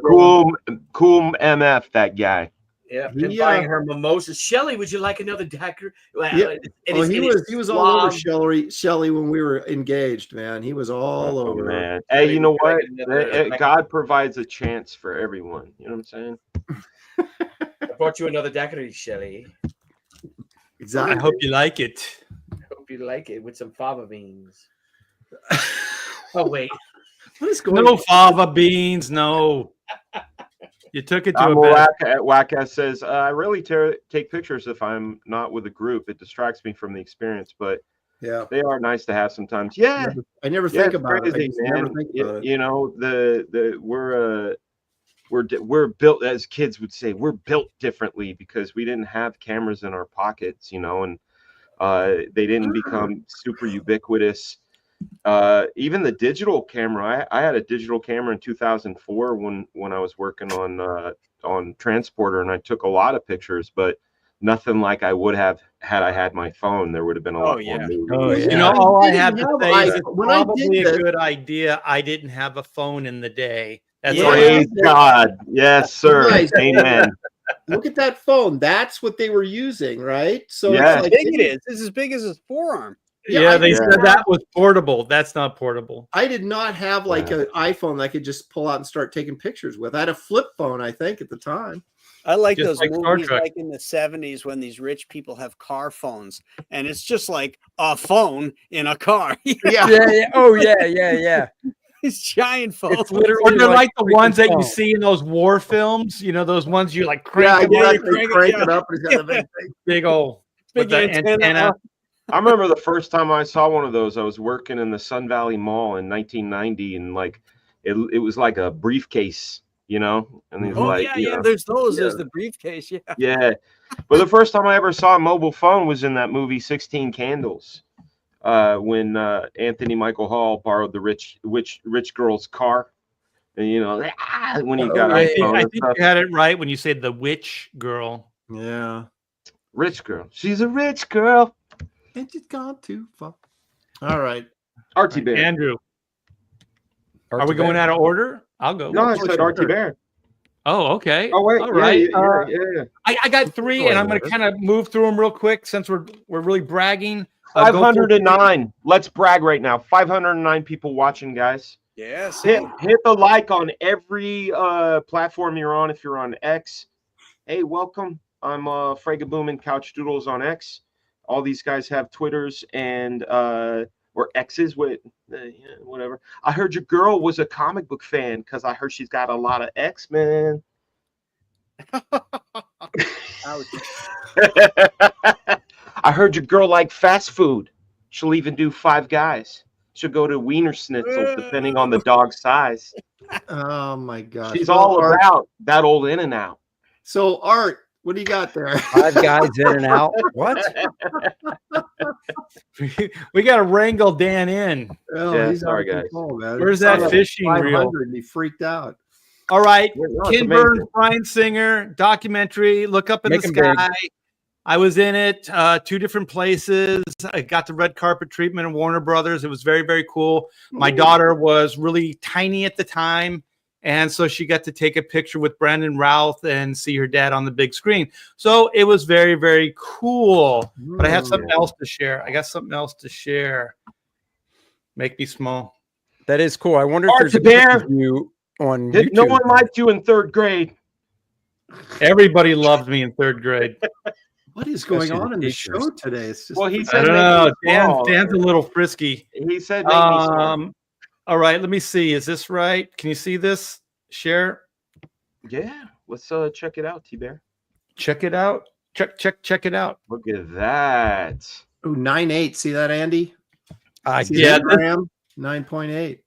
cool MF, that guy. Yeah, He, and buying her mimosas. Shelly, would you like another daiquiri? Well, Yeah. He was all over suave. Shelly when we were engaged, man. He was all Oh, over. man. Hey, you know what? Another- God provides a chance for everyone. You know what I'm saying? I brought you another daiquiri, Shelly. Exactly. I hope you like it. Hope you like it with some fava beans. Oh wait, What is going No on? fava beans. No. You took it to a Well, bed. Wackass says, I really take pictures if I'm not with a group. It distracts me from the experience, but Yeah. they are nice to have sometimes. Yeah. I never Yeah, think it's about it. I crazy, just never man. think about it. You know, we're built, as kids would say, we're built differently because we didn't have cameras in our pockets, and they didn't become super ubiquitous. Even the digital camera, I had a digital camera in 2004 when I was working on on transporter, and I took a lot of pictures, but nothing like I would have had I had my phone. There would have been a lot more movies. Oh, yeah. You know, all I have didn't to have say is I- it's when I probably did a this- good idea. I didn't have a phone in the day. That's Yeah. all I Praise God. Yes, sir. Nice. Amen. Look at that phone. That's what they were using, right? So Yeah. it's How like big it is. It's as big as his forearm. Yeah, they Yeah. said that was portable. That's not portable. I did not have like Yeah. an iPhone that I could just pull out and start taking pictures with. I had a flip phone, I think, at the time. I like Just those like Star movies Trek. like in the 70s when these rich people have car phones and it's just like a phone in a car. Yeah. Yeah. Oh, yeah. These giant phones. It's literally Or they're like the freaking ones that you phone. see in those war films. You know, those ones you like Yeah, crank them up, exactly. crank it, Crank yeah. it up. And it's got the big thing. big old with Big the antenna. antenna. I remember the first time I saw one of those. I was working in the Sun Valley Mall in 1990, and like it was like a briefcase, you know. And he's Oh, like, yeah, you yeah. know, There's those. Yeah. There's the briefcase. Yeah. yeah. But the first time I ever saw a mobile phone was in that movie 16 Candles, when Anthony Michael Hall borrowed the rich girl's car, and you know, when he got I iPhone think, I and think stuff. you had it right when you said the witch girl. Yeah. Rich girl, she's a rich girl. And she's gone too far. All right. Artie Bear. Andrew, are we going out of order? I'll go. No, I Sure, said sure. Artie Bear. Oh, okay. Oh wait, All right. yeah. I got three, and I'm going to order. kind of move through them real quick since we're really bragging. Go for- 509. Let's brag right now. 509 people watching, guys. Yes. Hit the like on every platform you're on. If you're on X, hey, welcome. I'm Fragaboom and Couch Doodles on X. All these guys have Twitters and or X's with whatever. I heard your girl was a comic book fan because I heard she's got a lot of X-Men. I heard your girl like fast food. She'll even do Five Guys. She'll go to Wiener Schnitzel depending on the dog's size. Oh my gosh. She's Well, all Art, about that old In and Out. So Art, what do you got there? 5 guys in and out. What? we got to wrangle Dan in. Oh, Yeah, he's sorry, out of guys. control, man. Where's He saw that fishing reel? 500 and he freaked out. All right. No, it's Ken amazing. Burns, Brian Singer, documentary, Look Up in Make the 'em big. Sky. I was in it, 2 different places. I got the red carpet treatment of Warner Brothers. It was very, very cool. My daughter was really tiny at the time. And so she got to take a picture with Brandon Routh and see her dad on the big screen. So it was very, very cool. But I have something else to share. I got something else to share. Make me small. That is cool. I wonder if Art there's a the Bear. picture of you on YouTube. No one liked you in 3rd grade. Everybody loved me in 3rd grade. What is going Especially on the in the teachers. show today? It's just Well, he I said don't make know. me small. Dan's a little frisky. He said make me small. All right, let me see. Is this right? Can you see this? Share. Yeah, let's check it out, T-Bear. Check it out. Check it out. Look at that. oh, 9.8. See that, Andy? See yeah, that, Graham? 9.8.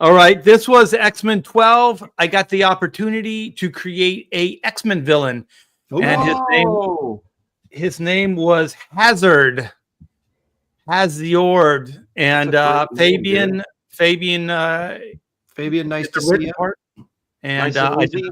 All right. This was X-Men 12. I got the opportunity to create a X-Men villain. And Oh, his name was Hazard. Haziord. And That's a great name, Fabian Fabian, nice did to the see written you. part. And nice and I did easy.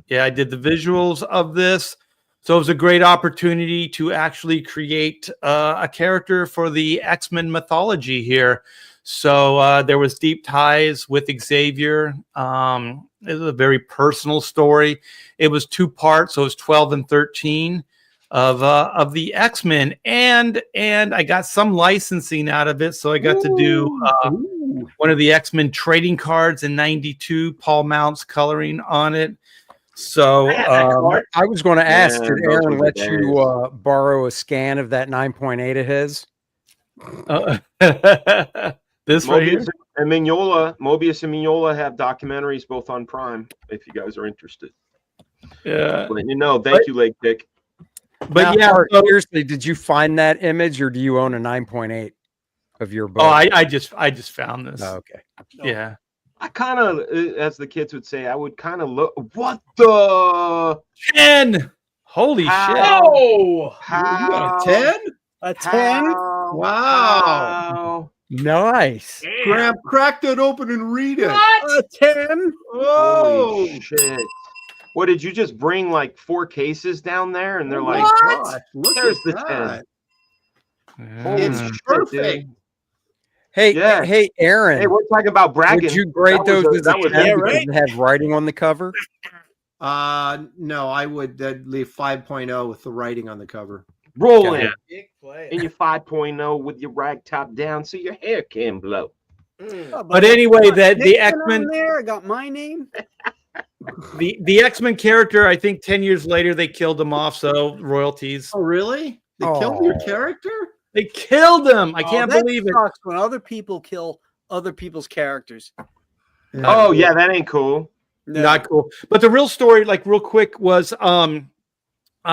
Yeah, I did the visuals of this. So it was a great opportunity to actually create a character for the X-Men mythology here. So there was deep ties with Xavier. It was a very personal story. It was 2 parts, so it was 12 and 13 of the X-Men, and I got some licensing out of it. So I got to do one of the X-Men trading cards in '92. Paul Mounts coloring on it. So I was going to ask, Yeah, did those Aaron were let the you borrow a scan of that 9.8 of his? This right here. Mobius and Mignola have documentaries both on Prime. If you guys are interested, Yeah, letting you know. Thank you, Lake Dick. but Now, yeah. Art, So, seriously, did you find that image, or do you own a 9.8 of your book? oh, I just found this. Oh, okay. Yeah. I kind of, as the kids would say, I would kind of look. What the? 10. Holy shit. How? Oh, How? You got a 10? A 10? How? Wow. How? Nice. Graham, crack that open and read it. A 10? Oh, Holy shit! What did you just bring like 4 cases down there? And they're like, Gosh, look there's at the that. 10. It's Holy shit, perfect. dude. Hey, Yeah. hey, Aaron. Hey, we're talking about bragging. Would you grade That was those a- as that a was 10 Yeah, because right. it had writing on the cover? No, I would leave 5.0 with the writing on the cover. rolling Yeah. Big play. in your 5.0 with your rag top down so your hair can blow. Oh, But anyway, I got that the Nixon on X-Men, there. I got my name. the X-Men character, I think 10 years later they killed him off. So royalties. Oh, really? They killed your Oh. character? They killed him. I can't that believe it. sucks when other people kill other people's characters. Oh yeah, that ain't cool. No. Not cool. But the real story, like real quick, was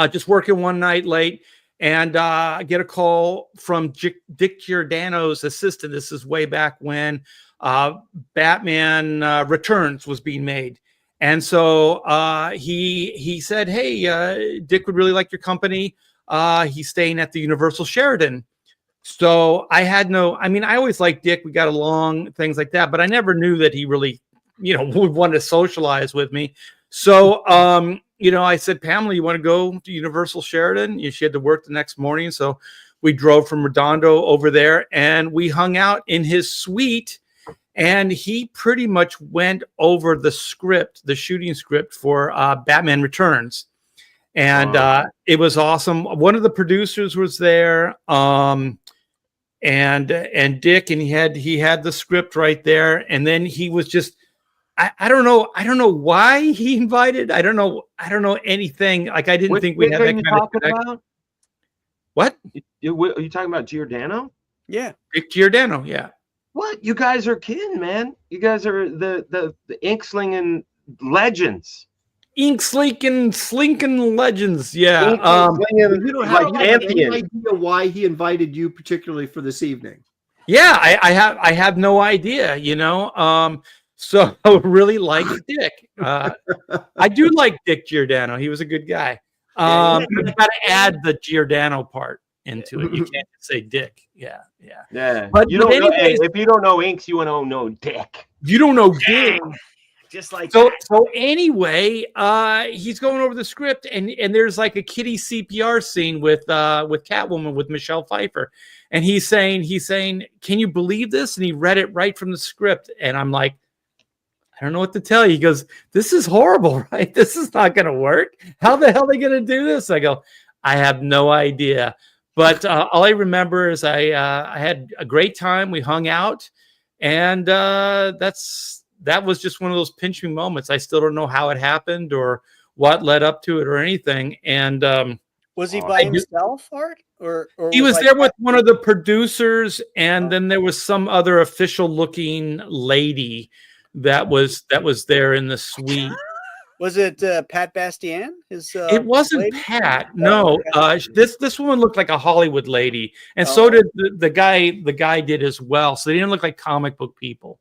just working one night late, and I get a call from Dick Giordano's assistant. This is way back when Batman Returns was being made. And so he said, hey, Dick would really like your company. He's staying at the Universal Sheraton. So I always liked Dick. We got along, things like that, but I never knew that he really, would want to socialize with me. So, I said, Pamela, you want to go to Universal Sheraton? She had to work the next morning. So we drove from Redondo over there and we hung out in his suite. And he pretty much went over the script, the shooting script for Batman Returns. And it was awesome. One of the producers was there. And Dick, and he had the script right there. And then he was just, I don't know why he invited. I don't know anything. Like I didn't think we had that kind of connection. about? What? Are you talking about Giordano? Yeah. Dick Giordano, yeah. What? You guys are kidding, man. You guys are the ink slinging legends. Ink slinking legends, yeah. Ink slinging, You don't like have any Pantheon. idea why he invited you particularly for this evening. Yeah, I have no idea, so I really like Dick. I do like Dick Giordano. He was a good guy. You got to add the Giordano part into it. You can't just say Dick. Yeah. Yeah. But You don't know, anyways- if you don't know inks, you don't know Dick. You don't know Dick. Just like So anyway, he's going over the script, and there's like a kiddie CPR scene with Catwoman with Michelle Pfeiffer, and he's saying, can you believe this? And he read it right from the script, and I'm like, I don't know what to tell you. He goes, this is horrible, right? This is not going to work. How the hell are they going to do this? I go, I have no idea. But all I remember is I had a great time. We hung out, and that was just one of those pinch me moments. I still don't know how it happened or what led up to it or anything. And Was he by himself, Art? Or he was like there with one of the producers, and then there was some other official looking lady that was there in the suite. Was it Pat Bastien? It wasn't lady? Pat. No, this woman looked like a Hollywood lady, and so Oh. did the guy. The guy did as well. So they didn't look like comic book people.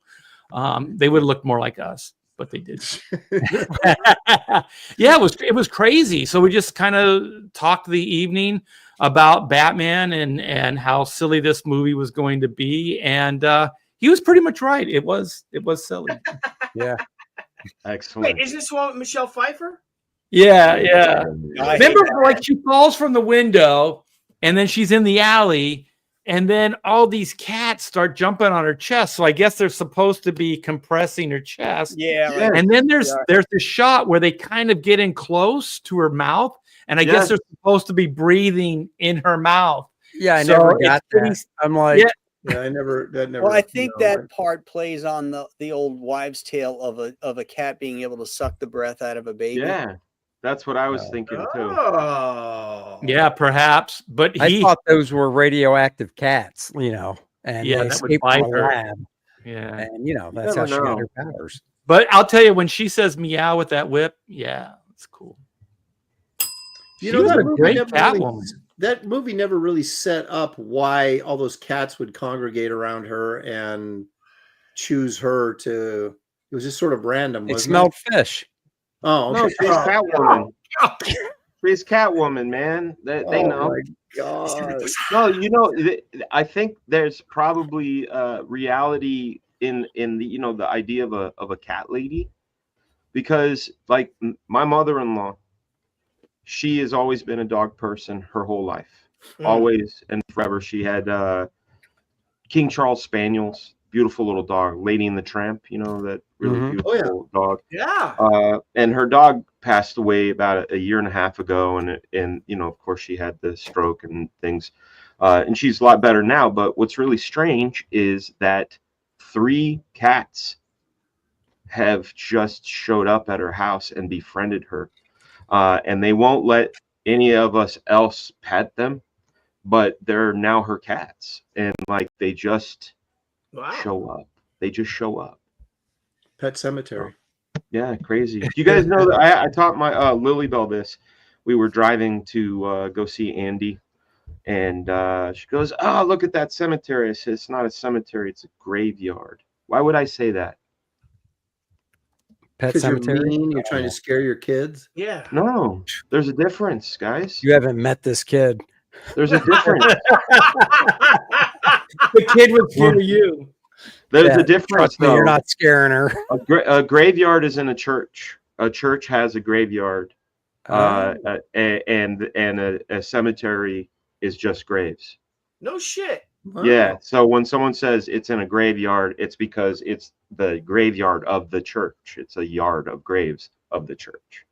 They would look more like us, but they did. Yeah, it was crazy. So we just kind of talked the evening about Batman and how silly this movie was going to be, and he was pretty much right. It was silly. Yeah. Excellent. wait, is this one with Michelle Pfeiffer? Yeah. I hate Remember, that. like she falls from the window, and then she's in the alley, and then all these cats start jumping on her chest. So I guess they're supposed to be compressing her chest. Yeah. Yeah. Like, And then there's Yeah. this shot where they kind of get in close to her mouth, and I guess Yes. they're supposed to be breathing in her mouth. Yeah, I So never it's got pretty- that. I'm like, Yeah. Yeah, that never. well, I think no, that part plays on the old wives' tale of a cat being able to suck the breath out of a baby. Yeah. That's what I was thinking too. Oh, Yeah, perhaps. But I he, thought those were radioactive cats, and Yeah, they that would escaped from bite a her. lab, yeah. and that's how never she got know. her powers. But I'll tell you, when she says meow with that whip, yeah, it's cool. You She know, was that a movie great never really- Catwoman. that movie never really set up why all those cats would congregate around her and choose her to. It was just sort of random. They Wasn't smelled it? fish. Oh, No, okay. she's Catwoman. She's Catwoman, man. They Oh know. my God. No, I think there's probably reality in the the idea of a cat lady, because like my mother-in-law, she has always been a dog person her whole life, always and forever. She had King Charles Spaniels, beautiful little dog, Lady and the Tramp, you know, that really beautiful dog. Yeah. And her dog passed away about a year and a half ago, and you know, of course, she had the stroke and things, and she's a lot better now. But what's really strange is that 3 cats have just showed up at her house and befriended her, and they won't let any of us else pet them, but they're now her cats, and like they just show up. They just show up. Pet Cemetery. Yeah, crazy. You guys know that I taught my Lily Bell this. We were driving to go see Andy, and she goes, "Oh, look at that cemetery." I said, "It's not a cemetery; it's a graveyard." Why would I say that? Pet 'Cause Cemetery. You're mean, you're trying to scare your kids. Yeah. No, there's a difference, guys. You haven't met this kid. There's a difference. The kid was for you. There's Yeah, a difference. Trust me, Though. you're not scaring her. A graveyard is in a church. A church has a graveyard, and a cemetery is just graves. No shit. Yeah. So when someone says it's in a graveyard, it's because it's the graveyard of the church. It's a yard of graves of the church.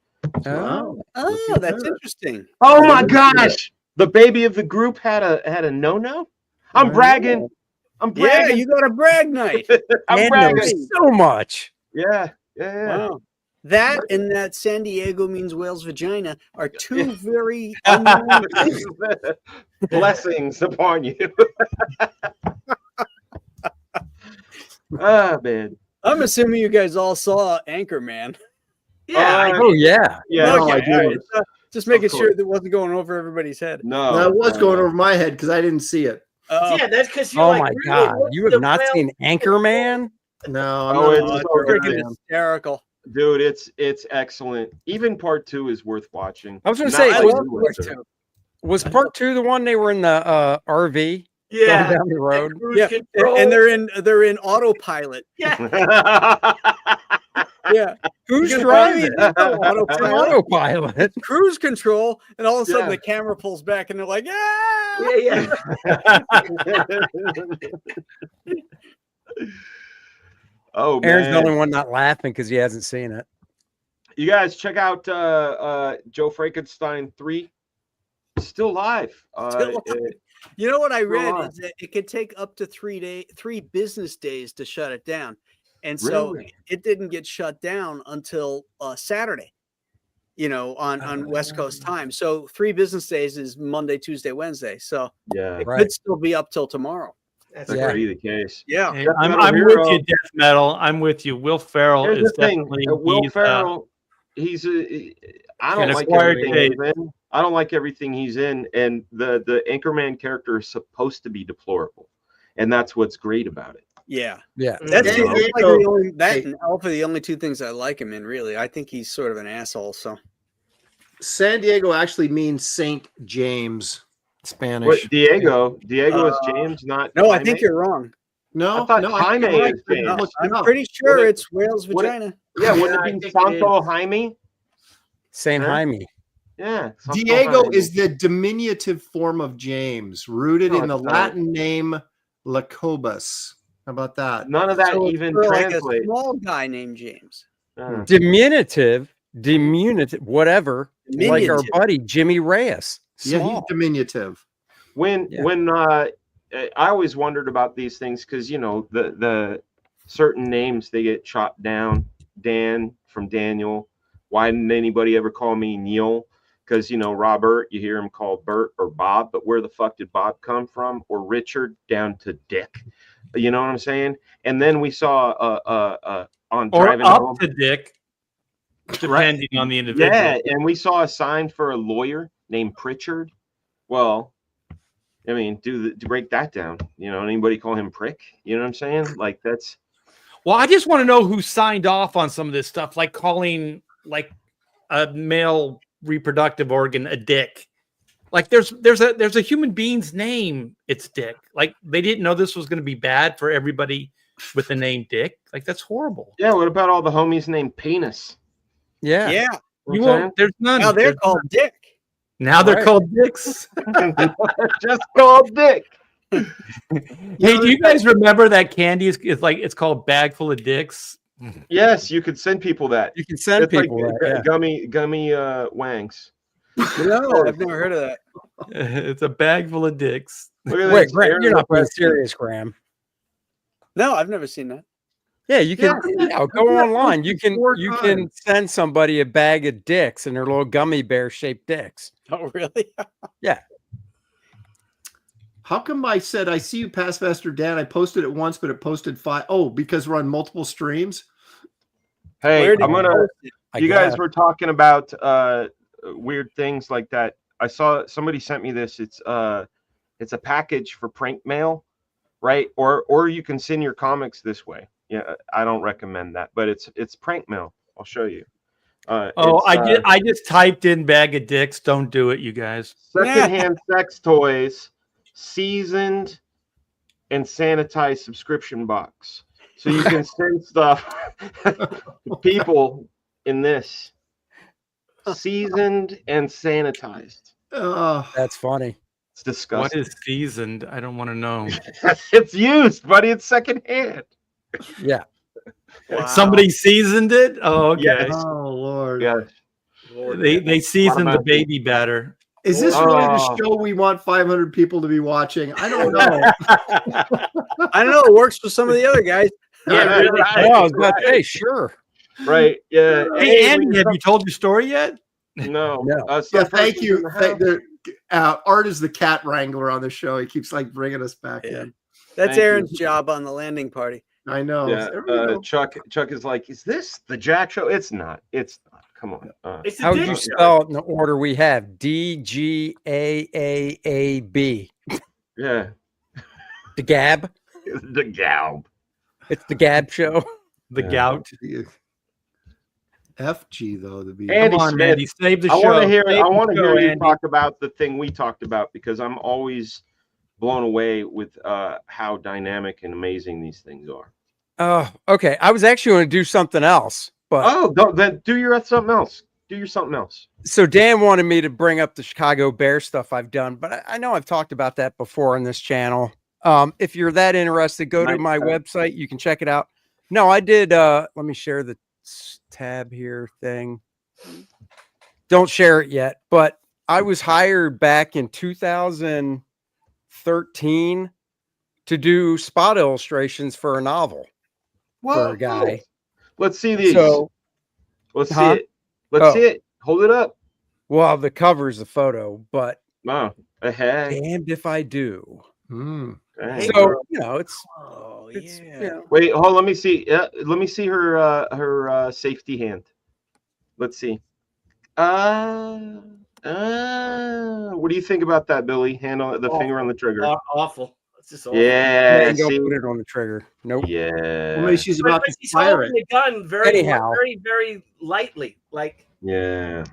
Oh. Oh, that's interesting. Oh my gosh! The baby of the group had a no-no. I'm bragging. I'm Yeah, bragging. you got a brag night. I'm Dan bragging. knows so much. Yeah. Wow. That and that San Diego means whale's vagina are 2 very unknown things. Blessings upon you. Ah, man. I'm assuming you guys all saw Anchorman. Yeah. Oh yeah. Yeah. Okay, I do. all right. Just making course. sure that wasn't going over everybody's head. No. That was going over my head because I didn't see it. Yeah, that's because you're Oh like, my really, God. what's You have the not whale- seen Anchorman? No, Oh, I'm it's not. so Freaking good. hysterical. Dude, it's excellent. Even part 2 is worth watching. I was gonna Not say, like was- you were. Was part 2 the one they were in the RV Yeah. going down the road? Cruise Yeah, control. and they're in autopilot. Yeah. Yeah, Who's You can driving? find me on It's an autopilot, autopilot. cruise control, and all of a sudden Yeah. the camera pulls back, and they're like, "Ah!" Yeah, Oh Aaron's the man. only one not laughing because he hasn't seen it. You guys check out Joe Frankenstein 3. Still live. Still alive. You know what I read on. is that it could take up to 3 business days to shut it down, and so Really? it didn't get shut down until Saturday. You know, on West Coast time. So 3 business days is Monday, Tuesday, Wednesday. So Yeah. it Right. could still be up till tomorrow. That's That Yeah. could be the case. Yeah. Hey, Death I'm Metal with Hero. you, Death Metal. I'm with you. Will Ferrell Here's is the thing. definitely Will he's, Ferrell, he's I don't an like acquired everything he's in. I don't like everything he's in, and the Anchorman character is supposed to be deplorable, and that's what's great about it. Yeah. Yeah. That's Yeah, like yeah, the only, that hey. and Alpha, the only 2 things I like him in, really. I think he's sort of an asshole. So San Diego actually means Saint James, Spanish. What Diego is James, not no, I Jaime? think you're wrong. No, I thought no, Jaime you're right. is James. No, I'm no. pretty sure Would it- it's whale's would it- vagina. Yeah, wouldn't Yeah, I it think be it Santo Jaime? Saint Huh? Jaime. Yeah. Santo Diego Jaime. is the diminutive form of James, rooted No, in the it's not. Latin name Lacobus. How about that? None of that So it's even for like a translates. small guy named James. Diminutive, whatever. Like our Diminutive. buddy Jimmy Reyes. Yeah, he's Small. diminutive. When I always wondered about these things because you know the certain names they get chopped down. Dan from Daniel. Why didn't anybody ever call me Neil? Because you know Robert, you hear him called Bert or Bob, but where the fuck did Bob come from? Or Richard down to Dick. You know what I'm saying? And then we saw on or driving up home. to Dick, depending on the individual. Yeah, and we saw a sign for a lawyer named Pritchard. Well, I mean, to break that down, you know, anybody call him Prick? You know what I'm saying? Like that's Well, I just want to know who signed off on some of this stuff, like calling like a male reproductive organ a dick. Like there's a human being's name. It's Dick. Like they didn't know this was going to be bad for everybody with the name Dick. Like that's horrible. yeah. What about all the homies named Penis? Yeah. Yeah. You won't. There's none. Now they're There's called Dick. Now they're Right. called dicks. Just called Dick. Hey, do you guys remember that candy is like it's called Bag Full of Dicks? Yes, you could send people that. You can send It's like people that. gummy wangs. No, I've never heard of that. It's a bag full of dicks. Look at Wait, this. Graham, Aaron you're not being Lopez. serious, Graham. No, I've never seen that. Yeah, you can go online. You can Four you times. can send somebody a bag of dicks and they're little gummy bear shaped dicks. Oh, really? How come I said I see you pass Faster Dan? I posted it once, but it posted 5. Oh, because we're on multiple streams. Hey, Where did I'm gonna. post it? You guys were talking about weird things like that. I saw somebody sent me this. It's a package for prank mail, right? Or you can send your comics this way. Yeah, I don't recommend that, but it's prank mail. I'll show you. I just typed in bag of dicks. Don't do it, you guys. Secondhand sex toys, seasoned and sanitized subscription box. So you can send stuff to people in this seasoned and sanitized. That's funny. It's disgusting. What is seasoned? I don't want to know. It's used, buddy. It's secondhand. Yeah. Wow. Somebody seasoned it. Oh, okay. Yes. Oh Lord. Yeah. They seasoned the baby batter. Is this really the Oh. show we want 500 people to be watching? I don't know. I don't know. It works for some of the other guys. Yeah, really. Oh, I was about to say, sure. Right. Yeah. Hey, Andy, have you told your story yet? No. No. Yeah, Some thank person's you. in the house. Art is the cat wrangler on the show. He keeps like bringing us back Yeah. in. That's Thank you. Aaron's job on the landing party. I know. Yeah. There we go. Chuck is like, is this the Jack Show? It's not. It's not. Come on. It's a How would dick you show. spell it in the order we have? DGAAAB. Yeah. The Gab. The Galb. It's the Gab show. The Yeah. gout. FG though to be. Andy Come on, Smith. Andy, save the I show. want to hear. Save I the want to show, hear you Andy. talk about the thing we talked about because I'm always blown away with how dynamic and amazing these things are. Oh, okay. I was actually going to do something else, but Oh, then do your something else. Do your something else. so Dan wanted me to bring up the Chicago Bear stuff I've done, but I know I've talked about that before on this channel. If you're that interested, go to Nice my tab. website. You can check it out. No, I did. Let me share the tab here thing. Don't share it yet, but I was hired back in 2013 to do spot illustrations for a novel for a guy. Let's see these. So, Let's see Huh? it. Let's Oh. see it. Hold it up. well, the cover's a photo, but Oh, hey. damned if I do. Hey. So, you know, it's, Oh, it's yeah. you know, Wait, hold. Let me see. Let me see her safety hand. Let's see. What do you think about that, Billy? Hand on the finger on the trigger. Awful. It's just awful. Yeah. man, don't See? put it on the trigger. Nope. Yeah. Well, maybe she's But, about but to she's fire holding it. the gun very, Anyhow. very, very lightly. Like Yeah.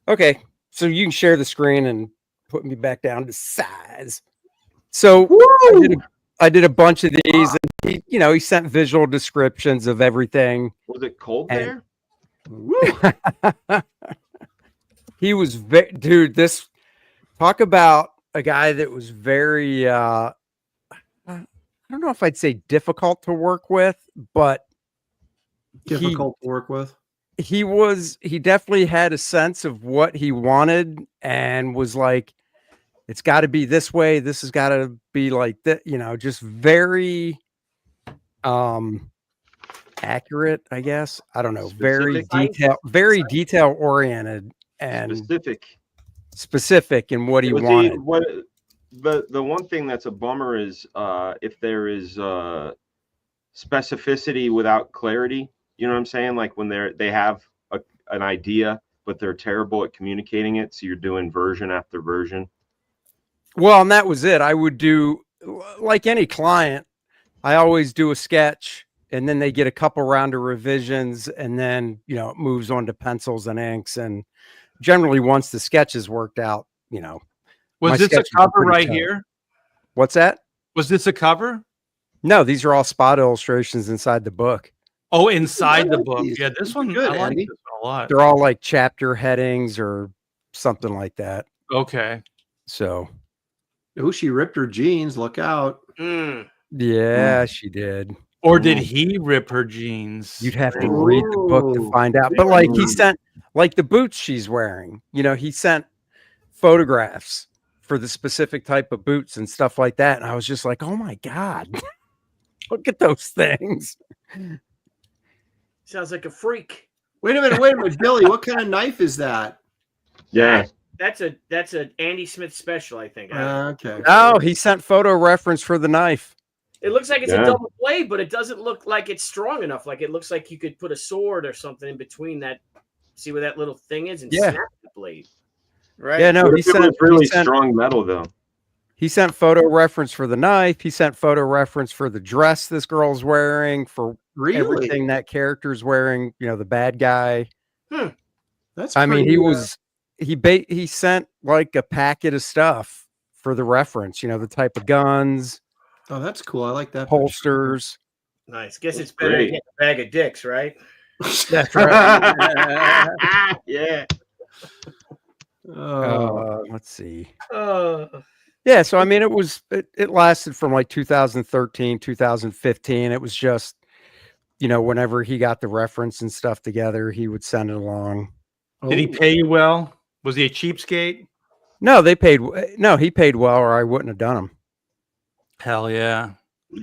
Okay. So you can share the screen and put me back down to size. So I did a bunch of these and he, you know, he sent visual descriptions of everything. Was it cold And- there? He was dude, this talk about a guy that was very I don't know if I'd say difficult to work with, but Difficult to work with. he definitely had a sense of what he wanted and was like, it's got to be this way, this has got to be like that, you know, just very accurate, I guess. I don't know, very detail oriented and specific in what he wanted. The one thing that's a bummer is if there is specificity without clarity. You know what I'm saying? Like when they have an idea, but they're terrible at communicating it. So you're doing version after version. Well, and that was it. I would do, like any client, I always do a sketch and then they get a couple round of revisions and then, you know, it moves on to pencils and inks. And generally once the sketch is worked out, you know. Was my this a sketches are cover pretty right tough. here? What's that? Was this a cover? No, these are all spot illustrations inside the book. Oh, inside the like book. these. Yeah, this These are one good, I like Andy. this one a lot. They're all like chapter headings or something like that. Okay. So Oh, she ripped her jeans. Look out. Mm. yeah, she did. Or did he rip her jeans? You'd have to read the book to Ooh. find out. But like he Ooh. sent like the boots she's wearing, he sent photographs for the specific type of boots and stuff like that. And I was just like, oh my God, look at those things. Sounds like a freak. Wait a minute, Billy. What kind of knife is that? Yeah. That's a Andy Smith special, I think. Okay. Oh, he sent photo reference for the knife. It looks like it's Yeah. a double blade, but it doesn't look like it's strong enough. Like it looks like you could put a sword or something in between that. See where that little thing is and Yeah. snap the blade. Right? Yeah, no, What he if it sent was really he sent, strong metal though. he sent photo reference for the knife. He sent photo reference for the dress this girl's wearing, for Really? everything that character's wearing, the bad guy. That's. I mean, pretty, he was he sent like a packet of stuff for the reference, the type of guns, Oh, that's cool. I like that. picture. holsters. Nice. Guess it's That's better great. to get a bag of dicks, right? That's right. Yeah. Oh. Let's see. Oh, Yeah, so I mean, it lasted from like 2013, 2015. It was just, whenever he got the reference and stuff together, he would send it along. Did he pay you well? Was he a cheapskate? No, he paid well, or I wouldn't have done them. Hell yeah.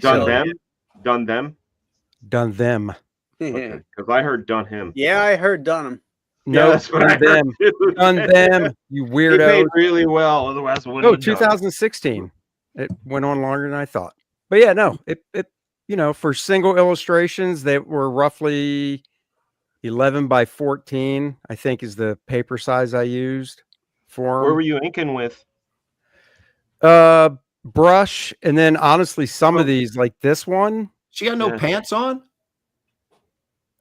Done So- them? Done them? Done them. Okay. Because I heard done him. Yeah, I heard Dunham. Yeah, No, that's what I done them. heard. Too. Done them. You He weirdo. paid really well, otherwise it wouldn't Oh, have done. 2016. It went on longer than I thought. But yeah, no, it for single illustrations that were roughly 11 by 14, I think is the paper size I used for 'em. Where were you inking with? Brush, and then honestly, some of these, like this one, She got no Yeah. pants on.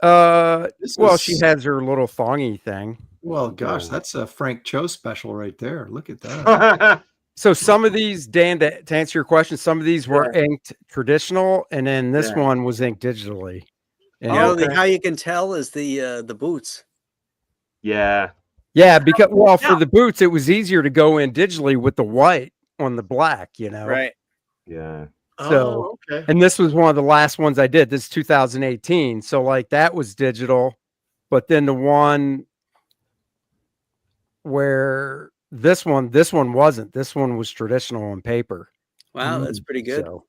This well, is- she has her little thongy thing. Well, gosh, that's a Frank Cho special right there. Look at that. So some of these, Dan, to answer your question, some of these were inked traditional, and then this Yeah. one was inked digitally. And How you can tell is the boots. Yeah. yeah, because for Yeah. the boots, it was easier to go in digitally with the white on the black, Right. Yeah. So, okay. and this was one of the last ones I did. This is 2018. So like that was digital, but then the one where this one wasn't. This one was traditional on paper. Wow, that's pretty good. So,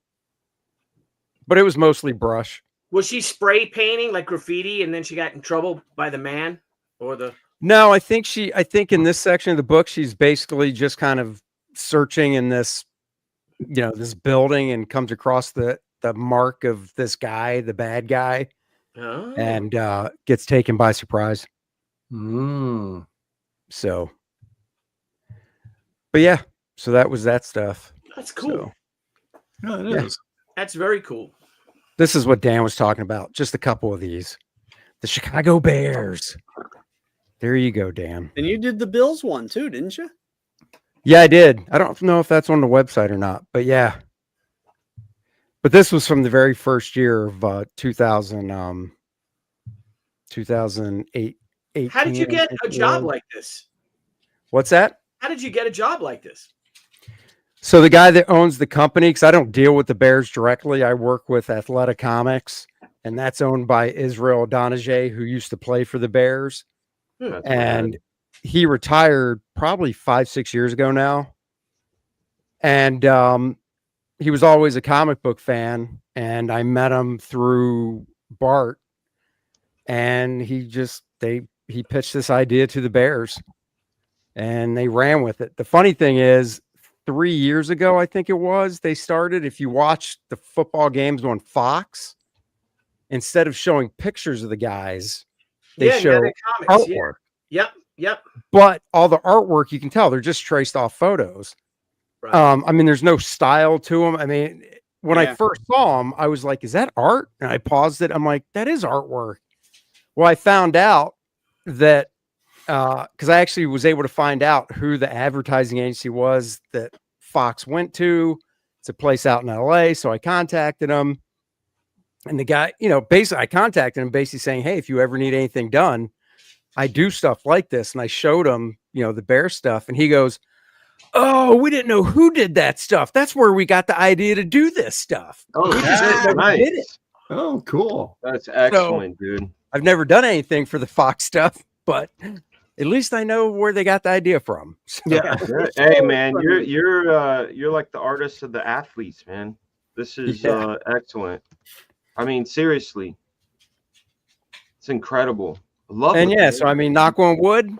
but it was mostly brush. Was she spray painting like graffiti, and then she got in trouble by the man or the? No, I think in this section of the book, she's basically just kind of searching in this, this building, and comes across the mark of this guy, the bad guy, Oh. and gets taken by surprise. Mm. So, but yeah, so that was that stuff. That's cool. So, Yeah, it Yeah. is. That's very cool. this is what Dan was talking about. Just a couple of these. The Chicago Bears. There you go, Dan. And you did the Bills one too, didn't you? Yeah, I did. I don't know if that's on the website or not, but yeah. But this was from the very first year of 2008. How did you 18, get I a think it job was. like this? What's that? How did you get a job like this? So the guy that owns the company, because I don't deal with the Bears directly, I work with Athletic Comics, and that's owned by Israel Donajay, who used to play for the Bears. That's And he retired probably 5-6 years ago now. And he was always a comic book fan, and I met him through Bart, and he pitched this idea to the Bears, and they ran with it. The funny thing is, 3 years ago, I think it was, they started, if you watch the football games on Fox, instead of showing pictures of the guys, they yeah, show now they're comics. Yeah. artwork. Yep. But all the artwork, you can tell they're just traced off photos. Right. I mean, there's no style to them. I mean, when I Yeah. first saw them, I was like, is that art? And I paused it. I'm like, that is artwork. Well, I found out that because I actually was able to find out who the advertising agency was that Fox went to. It's a place out in LA. So I contacted them. And the guy, basically I contacted him basically saying, hey, if you ever need anything done, I do stuff like this. And I showed him, the bear stuff. And he goes, oh, we didn't know who did that stuff. That's where we got the idea to do this stuff. Oh, We just didn't know who nice. did it. Oh, cool. That's excellent, dude. I've never done anything for the Fox stuff, but at least I know where they got the idea from. So, Yeah. Hey, man, you're like the artist of the athletes, man. This is excellent. I mean, seriously, it's incredible. I love and it, yeah, man. so I mean, knock on wood.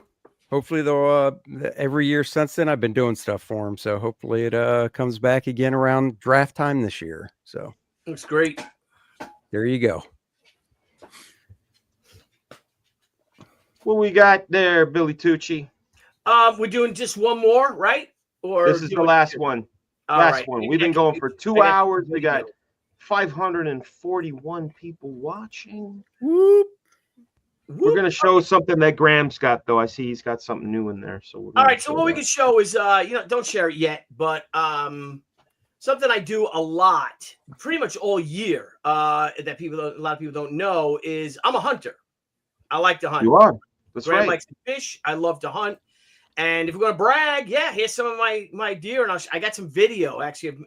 Hopefully, they'll every year since then I've been doing stuff for them. So hopefully it comes back again around draft time this year. So Looks great. there you go. What we got there, Billy Tucci? We're doing just one more, right? Or This is the last one. All Last right. one. We've been going for 2 I got- hours. We got 541 people watching. Whoop. We're gonna show something that Graham's got, though. I see he's got something new in there. So we're All gonna right. So show what we that. can show is, don't share it yet, but something I do a lot, pretty much all year, that a lot of people don't know is I'm a hunter. I like to hunt. You are. That's Graham right. likes to fish. I love to hunt. And if we're gonna brag, yeah, here's some of my deer, and I got some video. Actually,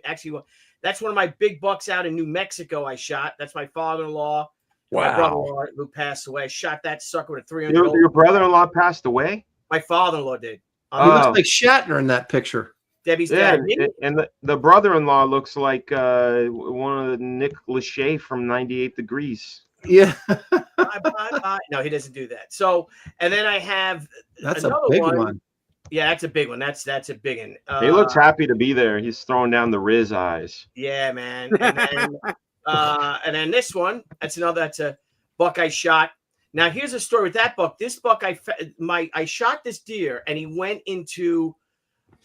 that's one of my big bucks out in New Mexico. I shot. That's my father-in-law. My Wow. brother-in-law who passed away. I shot that sucker with a 300. Your brother-in-law passed away. My father-in-law did. He looks Oh. like Shatner in that picture. Debbie's Yeah, dad. and the brother-in-law looks like one of the Nick Lachey from 98 Degrees. Yeah. Bye. No, he doesn't do that. So, and then I have That's a another big one. one. Yeah, that's a big one. That's a big one. He looks happy to be there. He's throwing down the Riz eyes. Yeah, man. And then this one, that's a buck I shot. Now here's a story with that buck. This buck, I shot this deer, and he went into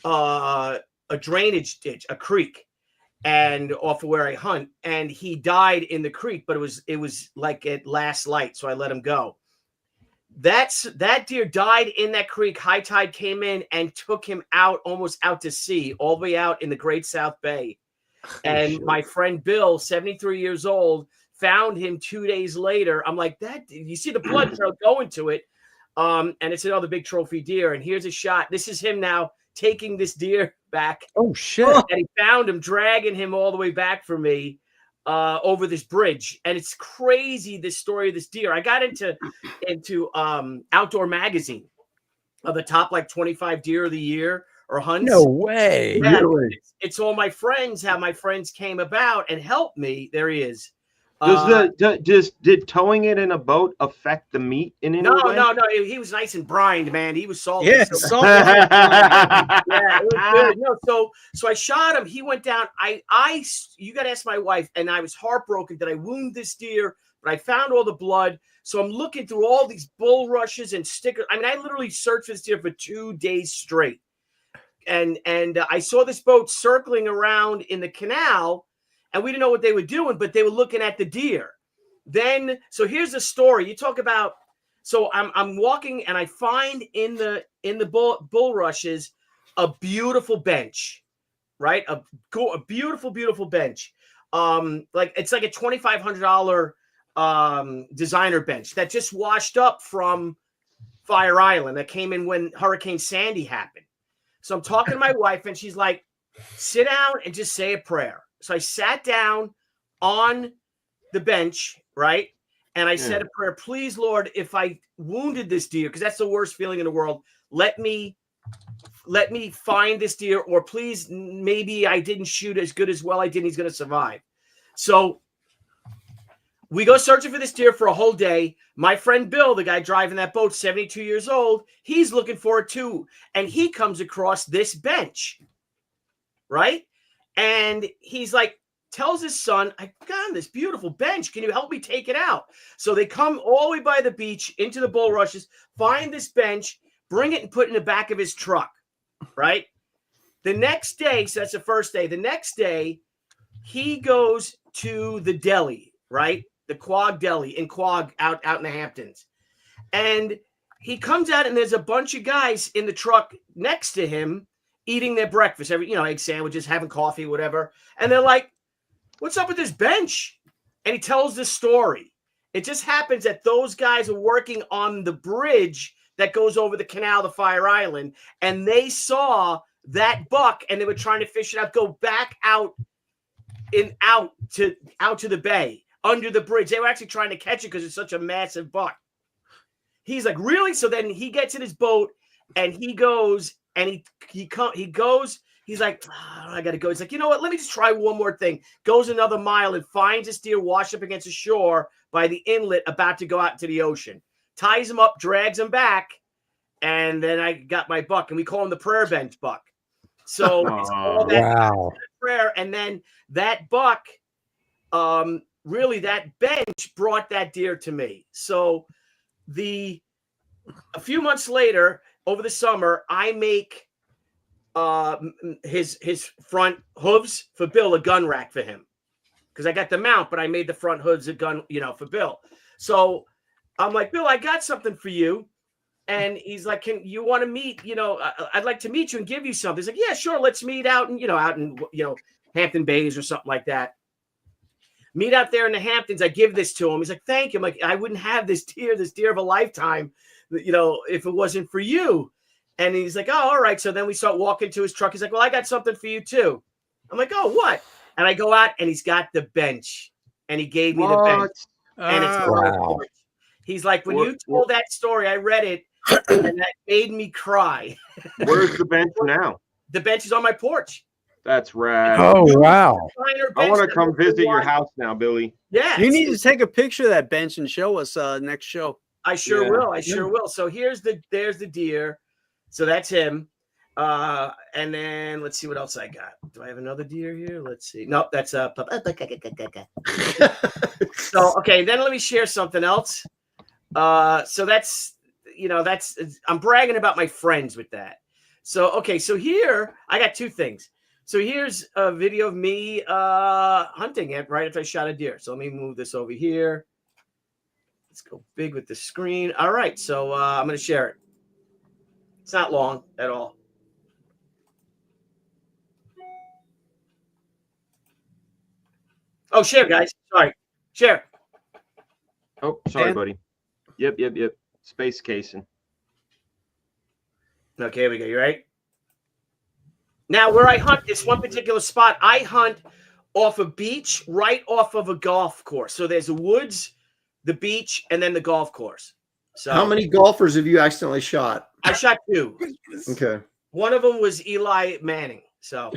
a drainage ditch, a creek, and off of where I hunt, and he died in the creek. But it was like at last light, so I let him go. That deer died in that creek. High tide came in and took him out, almost out to sea, all the way out in the Great South Bay. And my friend Bill, 73 years old, found him 2 days later. I'm like, you see the blood trail going to it. And it's another big trophy deer. And here's a shot. This is him now taking this deer back. Oh shit. And he found him, dragging him all the way back for me over this bridge. And it's crazy, this story of this deer. I got into Outdoor Magazine of the top like 25 deer of the year or hunts. No way. Yeah, Really? it's all my friends, how my friends came about and helped me. There he is. Did towing it in a boat affect the meat in any way? No. He was nice and brined, man. He was salty. Yeah, So- salty. yeah, it was good. No, so I shot him. He went down. You got to ask my wife, and I was heartbroken that I wounded this deer, but I found all the blood. So I'm looking through all these bulrushes and stickers. I mean, I literally searched for this deer for 2 days straight. And I saw this boat circling around in the canal, and we didn't know what they were doing, but they were looking at the deer. Then, so here's the story. You talk about, so I'm walking, and I find in the bulrushes a beautiful bench, right? A beautiful bench. Like it's like a $2,500 designer bench that just washed up from Fire Island that came in when Hurricane Sandy happened. So I'm talking to my wife, and she's like, sit down and just say a prayer. So I sat down on the bench, right? And I said a prayer, please, Lord, if I wounded this deer, because that's the worst feeling in the world, let me find this deer, or please, maybe I didn't shoot as good as well I did. He's going to survive. So we go searching for this deer for a whole day. My friend Bill, the guy driving that boat, 72 years old, he's looking for it too. And he comes across this bench, right? And he's like, tells his son, I got this beautiful bench. Can you help me take it out? So they come all the way by the beach into the bulrushes, find this bench, bring it and put it in the back of his truck, right? The next day, so that's the first day. The next day, he goes to the deli, right? The Quag Deli in Quag out in the Hamptons. And he comes out, and there's a bunch of guys in the truck next to him eating their breakfast, egg sandwiches, having coffee, whatever. And they're like, what's up with this bench? and he tells the story. It just happens that those guys are working on the bridge that goes over the canal to Fire Island, and they saw that buck, and they were trying to fish it out, go back out to the bay under the bridge. They were actually trying to catch it because it's such a massive buck. He's like, really? So then he gets in his boat and he goes and he goes. He's like, I gotta go. He's like, you know what? Let me just try one more thing. Goes another mile and finds this deer washed up against the shore by the inlet, about to go out into the ocean. Ties him up, drags him back, and then I got my buck, and we call him the prayer bench buck. So it's all that prayer, and then that buck, really that bench brought that deer to me. So a few months later, over the summer, I make his front hooves for Bill, a gun rack for him, because I got the mount, but I made the front hooves a gun, for Bill. So I'm like, Bill, I got something for you. And he's like, can you want to meet? I'd like to meet you and give you something. He's like, yeah, sure. Let's meet out in Hampton Bays or something like that. Meet out there in the Hamptons. I give this to him. He's like, thank you. I'm like, I wouldn't have this deer of a lifetime, if it wasn't for you. And he's like, oh, all right. So then we start walking to his truck. He's like, well, I got something for you too. I'm like, oh, what? And I go out and he's got the bench, and he gave me the bench. And it's wow. He's like, when you told that story, I read it, and that made me cry. Where's the bench now? The bench is on my porch. That's rad. Oh, wow. I want to come visit your house now, Billy. Yeah. You need to take a picture of that bench and show us next show. I sure will. I sure will. So there's the deer. So that's him. And then let's see what else I got. Do I have another deer here? Let's see. Nope, that's so okay, then let me share something else. So that's I'm bragging about my friends with that. So okay, so here I got two things. So here's a video of me hunting it right after I shot a deer. So let me move this over here. Let's go big with the screen. All right, so I'm gonna share it. It's not long at all. Oh, share, guys. Sorry. Share. Oh, sorry, buddy. Yep. Space casing. Okay, here we go. You right? Now, where I hunt, this one particular spot, I hunt off a beach, right off of a golf course. So there's the woods, the beach, and then the golf course. So how many golfers have you accidentally shot? I shot 2. Okay. One of them was Eli Manning. So,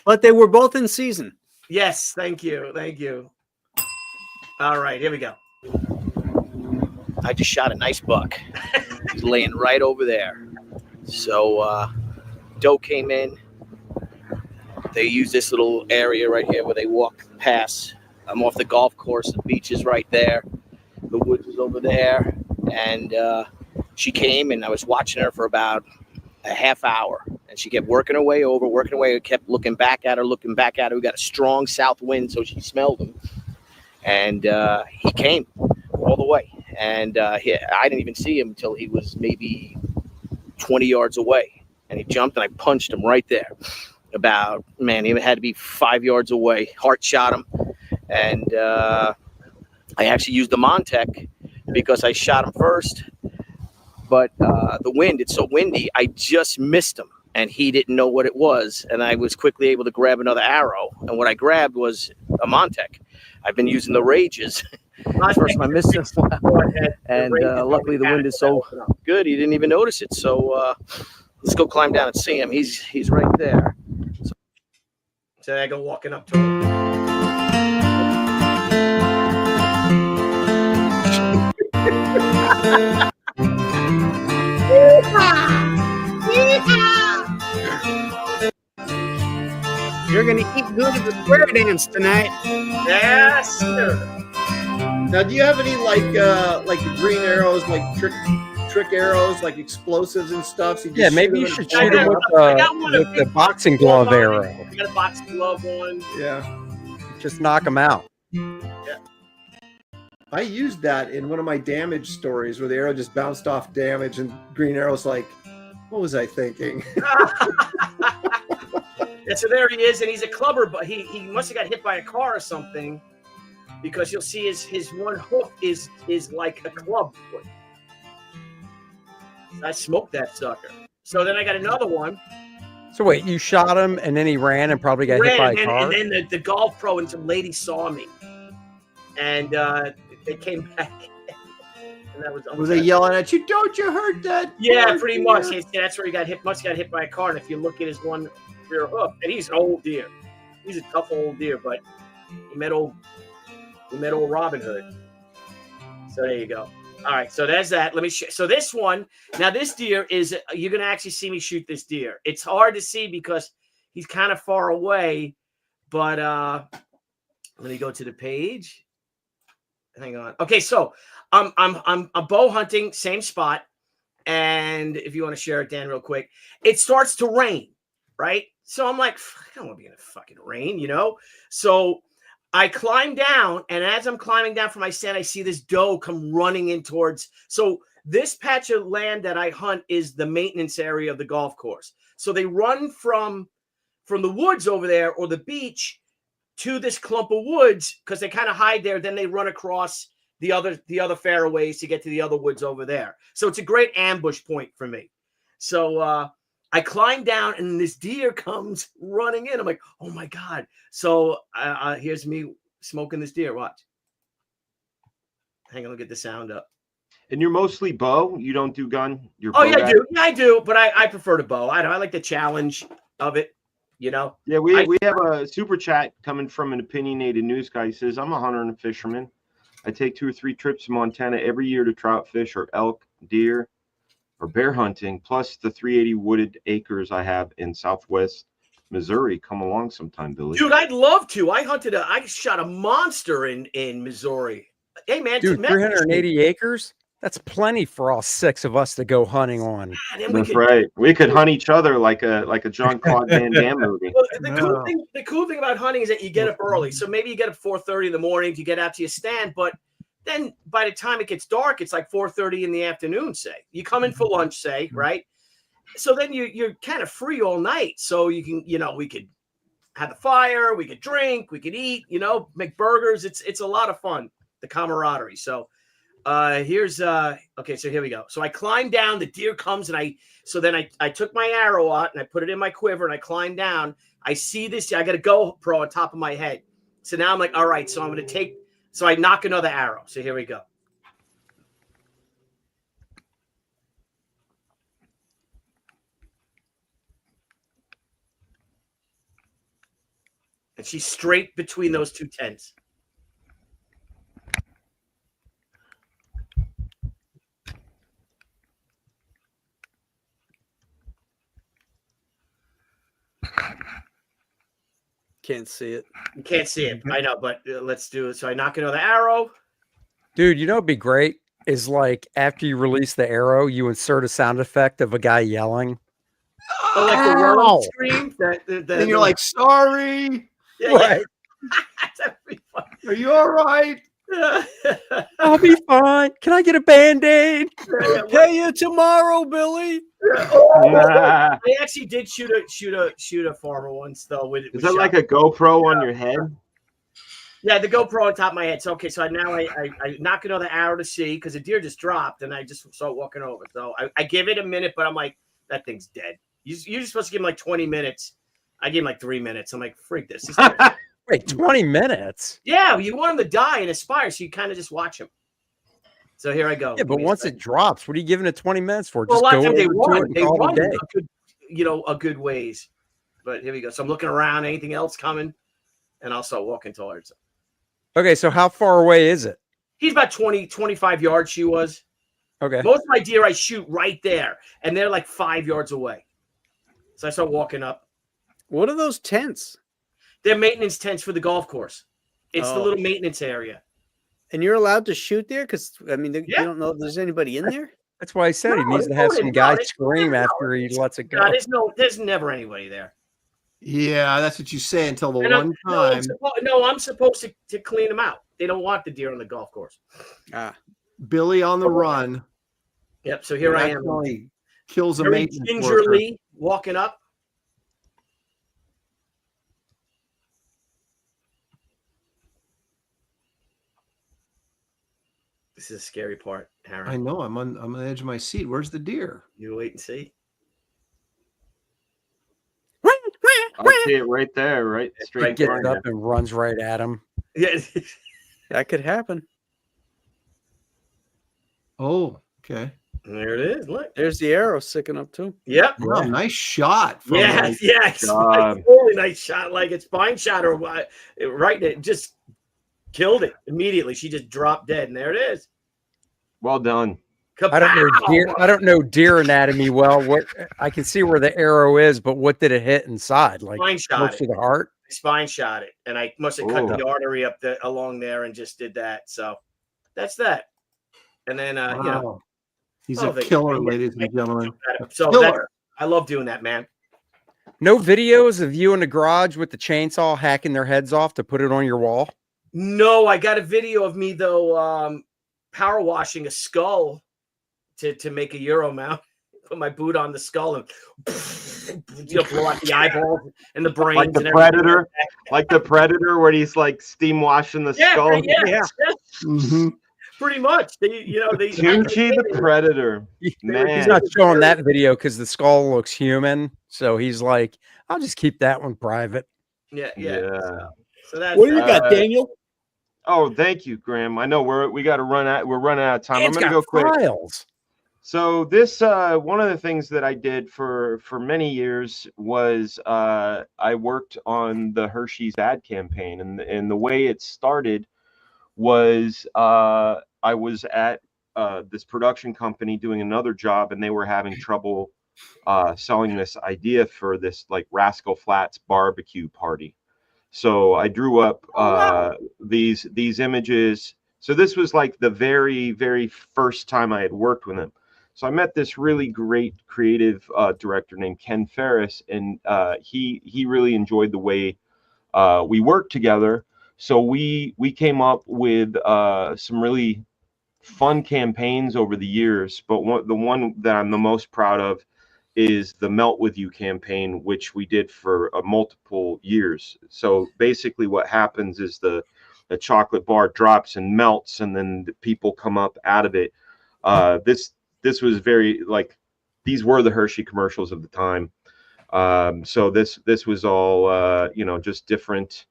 but they were both in season. Yes, thank you. All right, here we go. I just shot a nice buck. He's laying right over there. So doe came in. They use this little area right here where they walk past. I'm off the golf course. The beach is right there. The woods is over there. And she came, and I was watching her for about a half hour. And she kept working her way over, I kept looking back at her. We got a strong south wind, so she smelled him. And he came all the way. And I didn't even see him until he was maybe 20 yards away. And he jumped, and I punched him right there. He had to be 5 yards away. Heart shot him. And I actually used the Montec because I shot him first. But the wind, it's so windy, I just missed him. And he didn't know what it was. And I was quickly able to grab another arrow. And what I grabbed was a Montec. I've been using the Rages. First time I missed him. And luckily the wind is so good, he didn't even notice it. So let's go climb down and see him. He's right there. So I go walking up to him. You're gonna eat good at the square dance tonight. Yes, sir. Now, do you have any like the green arrows, like trick arrows, like explosives and stuff? So you maybe you should shoot him with the boxing glove arrow. I got a boxing glove one. Yeah, just knock him out. Yeah. I used that in one of my damage stories where the arrow just bounced off damage, and green arrow's like, what was I thinking? And so there he is, and he's a clubber, but he must have got hit by a car or something, because you'll see his one hoof is like a club foot. I smoked that sucker. So then I got another one. So wait, you shot him and then he ran and probably got hit by a car? And then the golf pro and some lady saw me. And they came back. And that was they yelling at you? Don't you hurt that? Yeah, pretty much. That's where he got hit. Must have got hit by a car. And if you look at his one rear hoof, and he's an old deer. He's a tough old deer, but he met old Robin Hood. So there you go. All right, so there's that. Let me so this one, now this deer is, you're going to actually see me shoot this deer. It's hard to see because he's kind of far away, but let me go to the page. Hang on. Okay, so I'm bow hunting, same spot. And if you want to share it, Dan, real quick, it starts to rain, right? So I'm like, I don't want to be in the fucking rain, you know? So I climb down, and as I'm climbing down from my stand, I see this doe come running in towards. So this patch of land that I hunt is the maintenance area of the golf course. So they run from the woods over there or the beach to this clump of woods because they kind of hide there. Then they run across the other fairways to get to the other woods over there. So it's a great ambush point for me. So I climb down, and this deer comes running in. I'm like, oh, my God. So here's me smoking this deer. Watch. Hang on, I'll get the sound up. And you're mostly bow? You don't do gun? You're yeah, I do. Yeah, I do, but I prefer to bow. I like the challenge of it, you know? Yeah, we have a super chat coming from an opinionated news guy. He says, I'm a hunter and a fisherman. I take 2 or 3 trips to Montana every year to trout fish or elk, deer, or bear hunting, plus the 380 wooded acres I have in Southwest Missouri. Come along sometime, Billy. Dude, I'd love to. I shot a monster in Missouri. Hey, man. Dude, 380 acres? That's plenty for all 6 of us to go hunting on. That's right. We could hunt each other like a Jean-Claude Van Damme movie. Well, the cool thing about hunting is that you get up early. So maybe you get up 4:30 in the morning to get out to your stand, but then by the time it gets dark, it's like 4:30 in the afternoon, say. You come in for lunch, say, right? So then you're kind of free all night. So you can, we could have a fire, we could drink, we could eat, make burgers. It's a lot of fun, the camaraderie. So here's okay, so here we go. So I climb down, the deer comes, and I took my arrow out and I put it in my quiver and I climb down. I see this, I got a GoPro on top of my head. So now I'm like, all right, so so I knock another arrow. So here we go. And she's straight between those 2 tents. Can't see it. You can't see it. I know, but let's do it. So I knock another arrow. Dude, what'd be great is like after you release the arrow, you insert a sound effect of a guy yelling. Oh, like the world scream. And you're like, sorry. Yeah, right. Yeah. Are you all right? I'll be fine. Can I get a Band-Aid? Pay you tomorrow, Billy. I actually did shoot a farmer once though. Is that like a GoPro on your head? Yeah, the GoPro on top of my head. So okay, so now I knock another arrow to see because the deer just dropped and I just start walking over. So I give it a minute, but I'm like, that thing's dead. You're supposed to give him like 20 minutes. I gave him like 3 minutes. I'm like, freak this. Wait, 20 minutes? Yeah, you want him to die and aspire, so you kind of just watch him. So here I go. Yeah, but once it drops, what are you giving it 20 minutes for? Well, Just go they over run. They run a good ways. But here we go. So I'm looking around. Anything else coming? And I'll start walking towards him. Okay, so how far away is it? He's about 20, 25 yards, she was. Okay. Most of my deer I shoot right there, and they're like 5 yards away. So I start walking up. What are those tents? They're maintenance tents for the golf course. It's the little maintenance area. And you're allowed to shoot there? Because, I mean, you don't know if there's anybody in there? That's why I said he needs to have some guy scream after he lets it go. There's never anybody there. Yeah, that's what you say until the one time. No, I'm supposed to clean them out. They don't want the deer on the golf course. Billy on the run. Yep. So here I am. Kills a Very maintenance gingerly walking up. This is a scary part, Harry. I know. I'm on the edge of my seat. Where's the deer? You wait and see. I see it right there, right straight Gets front up of you. and runs right at him. Yeah. That could happen. Oh, okay. There it is. Look. There's the arrow sticking up too. Yep. Wow, nice shot. From Yes, yes. God. Really nice shot, like a spine shot or what? Right, it just killed it immediately. She just dropped dead, and there it is. Well done. I don't know deer. I don't know deer anatomy well. What I can see where the arrow is, but what did it hit inside? Like Spine shot close it. to the heart. Spine shot it, and I must have cut Oh. the artery up along there and just did that. So that's that. And then you know, Wow. He's Oh, a they- killer, they- ladies and gentlemen. so Killer. that, I love doing that, man. No videos of you in the garage with the chainsaw hacking their heads off to put it on your wall. No, I got a video of me though, power washing a skull to make a Euro mount. Put my boot on the skull and blow out the eyeballs and the brains. Like the and everything. Predator, like the Predator, where he's like steam washing the Yeah, skull. yeah, Mhm. pretty much. They Tunchi the Predator. He's Man. not showing that video because the skull looks human. So he's like, I'll just keep that one private. Yeah. So that's What do you got, got, Daniel? Oh, thank you, Graham. I know we're running out of time. It's I'm gonna got go quick. files. So this one of the things that I did for many years was I worked on the Hershey's ad campaign, and the way it started was I was at this production company doing another job, and they were having trouble selling this idea for this like Rascal Flatts barbecue party. So I drew up these images. So this was like the very, very first time I had worked with him. So I met this really great creative director named Ken Ferris, and he really enjoyed the way we worked together. So we came up with some really fun campaigns over the years. But the one that I'm the most proud of is the Melt With You campaign, which we did for multiple years. So basically what happens is the chocolate bar drops and melts, and then the people come up out of it. This was very like, these were the Hershey commercials of the time. So this was all just different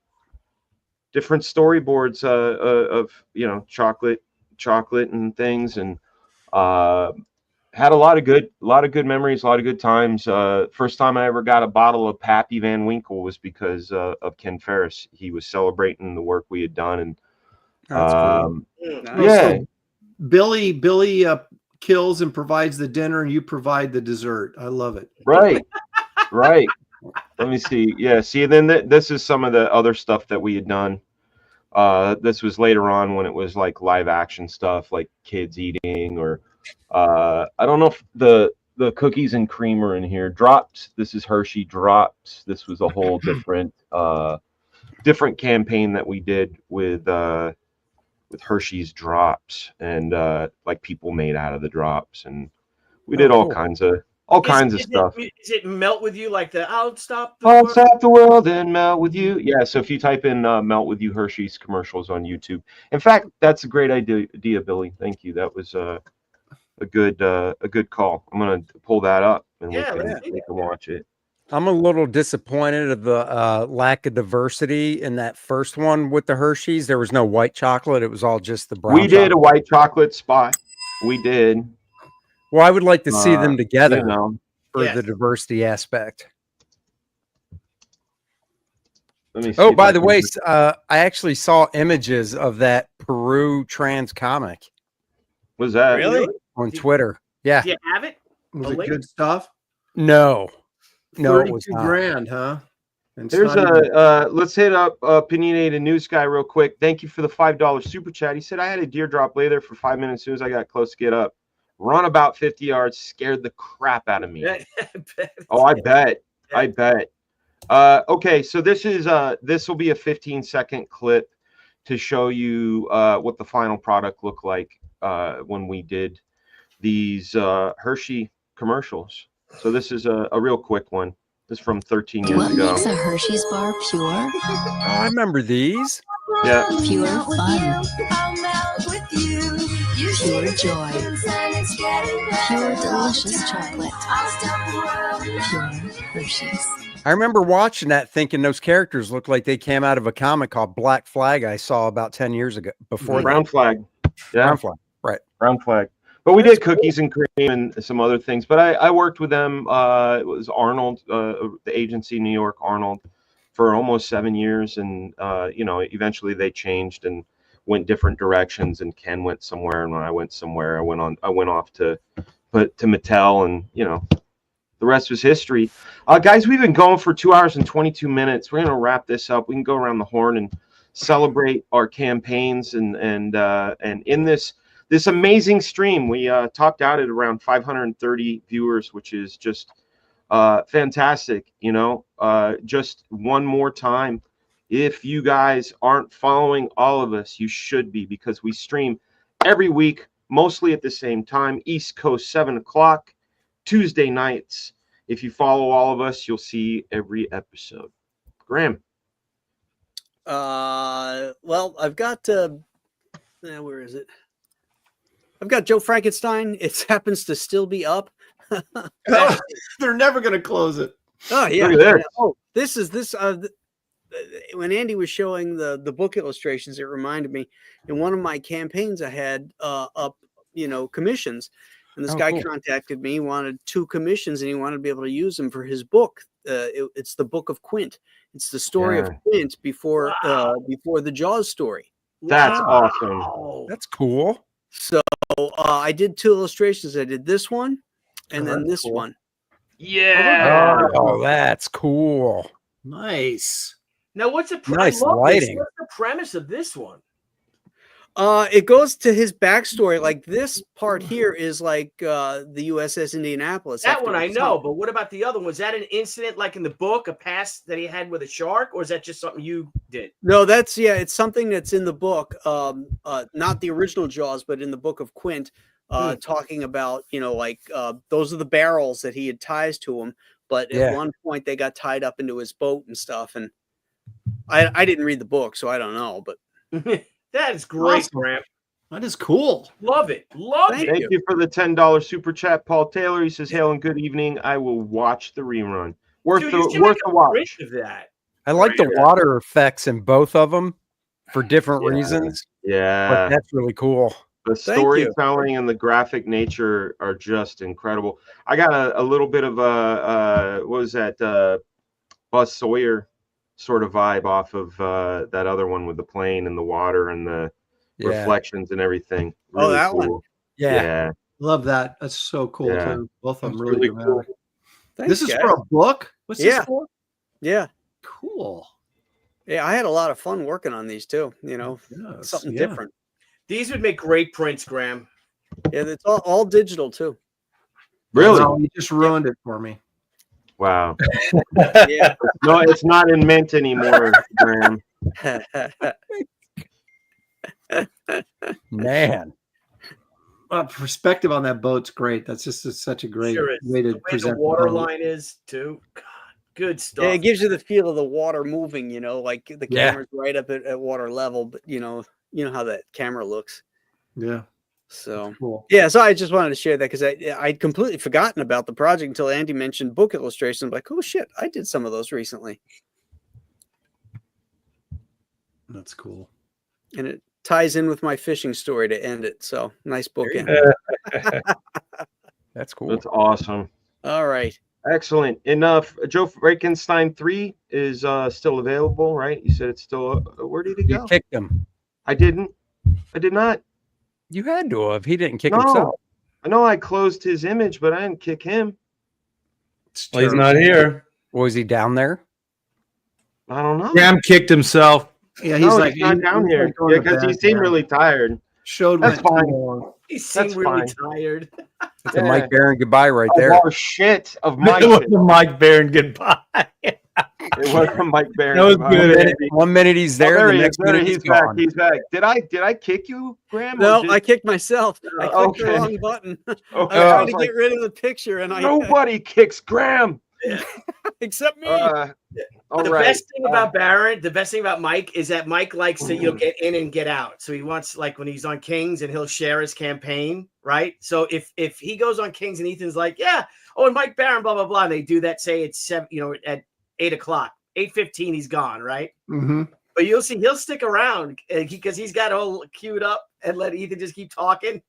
storyboards of chocolate and things, and had a lot of good memories, a lot of good times. First time I ever got a bottle of Pappy Van Winkle was because of Ken Ferris. He was celebrating the work we had done, and That's cool. yeah. So Billy kills and provides the dinner, and you provide the dessert. I love it. Right. Let me see. Yeah, see, then this is some of the other stuff that we had done. This was later on when it was like live action stuff, like kids eating, or I don't know if the cookies and cream are in here. Drops. This is Hershey Drops. This was a whole different campaign that we did with Hershey's Drops, and like people made out of the drops, and we did all cool. kinds of stuff. Is it Melt With You, like the I'll stop the I'll world? stop the world and melt with you. Yeah, so if you type in Melt With You Hershey's commercials on YouTube. In fact, that's a great idea, Billy. Thank you. That was a good call. I'm gonna pull that up, and we can watch it. I'm a little disappointed of the lack of diversity in that first one with the Hershey's. There was no white chocolate. It was all just the brown. We did a chocolate. white chocolate spot. We did. Well, I would like to see them together for Yes. the diversity aspect. Let me see Oh, if by I the can way, just- I actually saw images of that Peru trans comic was that Really? on Twitter. Yeah. Do you have it? Was A it link? good stuff? No, it was 32 not. grand, huh? And it's There's not even- let's hit up Opinionated News Guy real quick. Thank you for the $5 super chat. He said I had a deer drop lay there for 5 minutes. As soon as I got close to get up, run about 50 yards, scared the crap out of me. Oh, I bet. I bet. Okay, so this will be a 15-second clip to show you what the final product looked like when we did these Hershey commercials. So this is a real quick one. This is from 13 years What ago. makes a Hershey's bar pure? Oh, I remember these. Yeah. Pure fun. I'll melt with you. Pure joy. Pure delicious chocolate. Pure Hershey's. I remember watching that thinking those characters looked like they came out of a comic called Black Flag I saw about 10 years ago. Before Brown Flag. Yeah. Brown Flag. Right. Brown Flag. But we did cookies and cream and some other things. But I worked with them. It was Arnold, the agency, New York Arnold, for almost 7 years. And, eventually they changed and went different directions. And Ken went somewhere. And when I went somewhere, I went off to Mattel. And, the rest was history. Guys, we've been going for 2 hours and 22 minutes. We're going to wrap this up. We can go around the horn and celebrate our campaigns. And in this amazing stream, we topped out at around 530 viewers, which is just fantastic. Just one more time, if you guys aren't following all of us, you should be, because we stream every week, mostly at the same time, East Coast, 7 o'clock, Tuesday nights. If you follow all of us, you'll see every episode. Graham. Well, I've got where is it? I've got Joe Frankenstein. It happens to still be up. They're never going to close it. Oh yeah. Look at this. Oh, this is when Andy was showing the book illustrations, it reminded me in one of my campaigns I had up, commissions. And this guy contacted me, he wanted 2 commissions, and he wanted to be able to use them for his book. It's the Book of Quint. It's the story of Quint before the Jaws story. That's awesome. That's cool. So I did 2 illustrations. I did this one and then this one. Yeah. Oh, that's cool. Nice. Now, what's the Nice lighting. What's the premise of this one? It goes to his backstory. Like this part here is like the USS Indianapolis. That one I know, but what about the other one? Was that an incident like in the book, a past that he had with a shark, or is that just something you did? No, it's something that's in the book. Not the original Jaws, but in the Book of Quint, talking about, those are the barrels that he had ties to him. But at one point they got tied up into his boat and stuff. And I didn't read the book, so I don't know, but that is great, Awesome. Graham. That is cool. Love it. Thank you for the $10 super chat, Paul Taylor. He says, "Hail and good evening. I will watch the rerun. Worth Dude, the watch." Of that. I like the water effects in both of them for different reasons. Yeah, but that's really cool. The storytelling and the graphic nature are just incredible. I got a little bit of what was that Buzz Sawyer sort of vibe off of that other one with the plane and the water and the reflections and everything. Really that cool. one. Yeah. Love that. That's so cool too. Both of them really cool. This is for a book? What's this for? Yeah. Cool. Yeah, I had a lot of fun working on these too. Something different. These would make great prints, Graham. Yeah, it's all digital too. Really? No, you just ruined it for me. Wow. Yeah. No, it's not in mint anymore, Graham. Man. Perspective on that boat's great. That's just such a great way to present the water line is too. God, good stuff. Yeah, it gives you the feel of the water moving, like the camera's right up at water level, but you know how that camera looks. Yeah. So cool. Yeah, so I just wanted to share that because I'd completely forgotten about the project until Andy mentioned book illustrations. I'm like, oh shit, I did some of those recently. That's cool. And it ties in with my fishing story to end it. So nice bookend. That's cool. That's awesome. All right. Excellent. Enough. Joe Frankenstein 3 is still available, right? You said it's still. Where did he go? You kicked him. I didn't. I did not. You had to have. He didn't kick himself. I know I closed his image, but I didn't kick him. Well, he's not here. Was he down there? I don't know. Graham kicked himself. Yeah, he's he's not down here. Yeah, because he seemed really tired. That's fine. He seemed really tired. It's a Mike Barron goodbye right there. Oh shit! Of Mike. It was a Mike Barron goodbye. It was from Mike Barron. That was good. One minute he's there, the next minute he's back. He's back. Did I kick you, Graham? No, I kicked myself. I clicked the wrong button. I was trying to get rid of the picture, and nobody kicks Graham except me. All the right. best thing about Baron, the best thing about Mike is that Mike likes to get in and get out. So he wants, like, when he's on Kings and he'll share his campaign, right? So if he goes on Kings and Ethan's like, yeah, oh, and Mike Baron, blah blah blah, and they do that. Say it's 7, at 8:00, 8:15, he's gone, right? Mm-hmm. But you'll see he'll stick around because he's got all queued up and let Ethan just keep talking.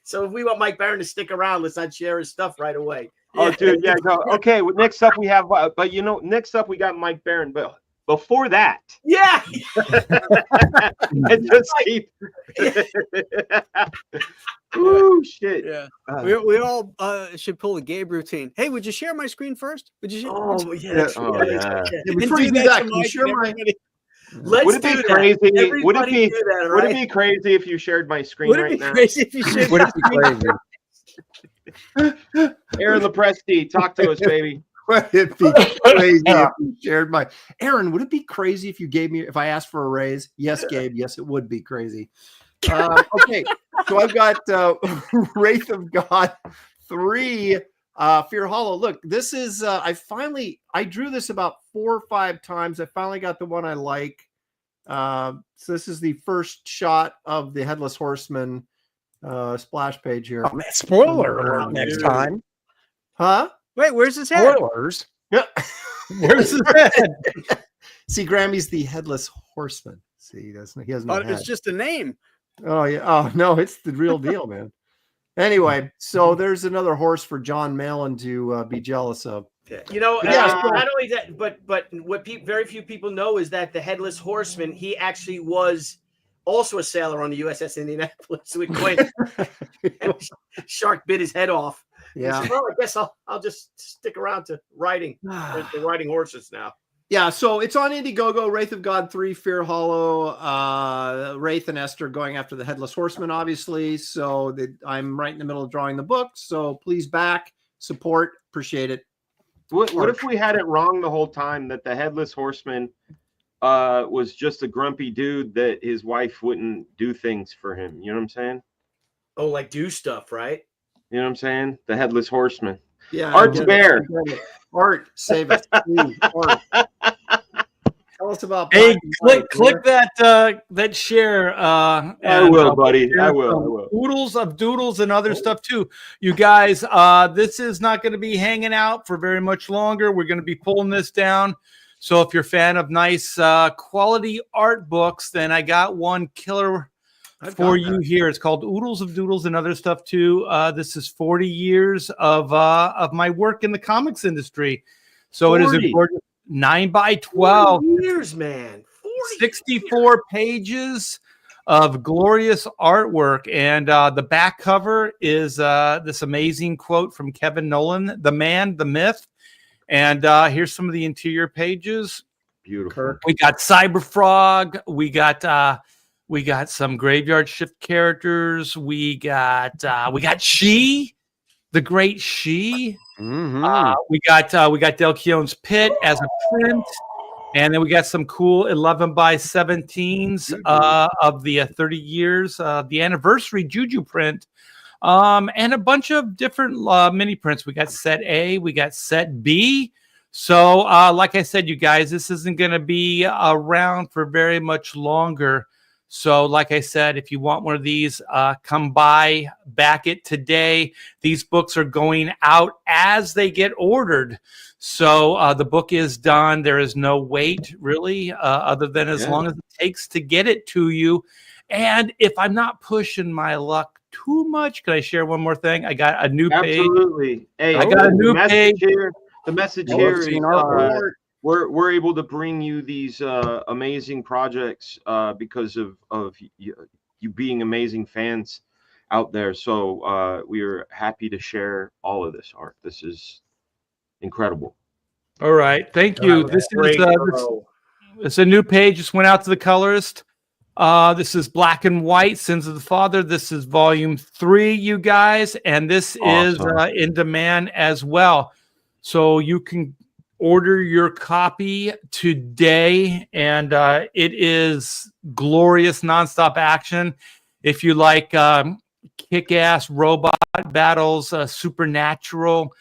So if we want Mike Baron to stick around, let's not share his stuff right away. Oh, dude, yeah. No. Okay. Well, next up we have, but next up we got Mike Baron. But before that, Yeah. and just keep. Ooh, shit. Yeah. We all should pull a Gabe routine. Hey, would you share my screen first? Would you? Oh, yeah. Oh, yeah. Yeah, before you do that, can you share my? Let's Would it be do crazy? That. Would it be? Do that, Would right? it be crazy if you shared my screen Would it right be now? crazy if you shared Would my it be screen? crazy? Aaron Lepresti, talk to us, baby. Would it be crazy if you shared my? Aaron, would it be crazy if you gave me, if I asked for a raise? Yes, Gabe. Yes, it would be crazy. Okay, so I've got Wraith of God 3, Fear Hollow. Look, this is I drew this about 4 or 5 times. I finally got the one I like. So this is the first shot of the Headless Horseman splash page here. Oh, man, spoiler alert next time. Huh? Wait, where's his head? Spoilers. Yeah. Where's his head? See, Grammy's the Headless Horseman. See, he has no Thought it head. was just a name. Oh yeah. Oh no, it's the real deal, man. Anyway, so there's another horse for John Malin to be jealous of. Not only that, but what very few people know is that the Headless Horseman, he actually was also a sailor on the USS Indianapolis with Quinn. And Shark bit his head off. Yeah. Said, well, I guess I'll just stick around to riding. They're riding horses now. Yeah, so it's on Indiegogo, Wraith of God 3, Fear Hollow, Wraith and Esther going after the Headless Horseman, obviously. So I'm right in the middle of drawing the book. So please back, support, appreciate it. What if we had it wrong the whole time, that the Headless Horseman was just a grumpy dude that his wife wouldn't do things for him? You know what I'm saying? Oh, like do stuff, right? You know what I'm saying? The Headless Horseman. Yeah, Art's Bear. Art, save us. Please, Art. Tell us about. Hey, click that share. I will, buddy. I will. Oodles of doodles and other stuff too. You guys, this is not going to be hanging out for very much longer. We're going to be pulling this down. So if you're a fan of nice quality art books, then I got one killer for you here. It's called Oodles of Doodles and other stuff too. This is 40 years of my work in the comics industry. So 40. It is a gorgeous 9x12 years, man. 64 pages of glorious artwork, and the back cover is this amazing quote from Kevin Nolan, the man, the myth. And here's some of the interior pages. Beautiful. We got Cyberfrog. We got some Graveyard Shift characters. We got She, the great She. Mm-hmm. We got Del Keown's Pit as a print, and then we got some cool 11x17s of the 30 years, the anniversary Juju print, and a bunch of different mini prints. We got set A, we got set B. So, like I said, you guys, this isn't going to be around for very much longer. So, like I said, if you want one of these, come by, back it today. These books are going out as they get ordered. So the book is done. There is no wait, really, other than as long as it takes to get it to you. And if I'm not pushing my luck too much, can I share one more thing? I got a new page. Absolutely. Hey, I got a new page. The message here is we're able to bring you these amazing projects because of you being amazing fans out there. So we are happy to share all of this art. This is incredible. All right, thank you. This is it's a new page. Just went out to the colorist. This is Black and White, Sins of the Father. This is volume 3, you guys, and this is in demand as well. So you can order your copy today, and it is glorious nonstop action. If you like kick-ass robot battles, supernatural,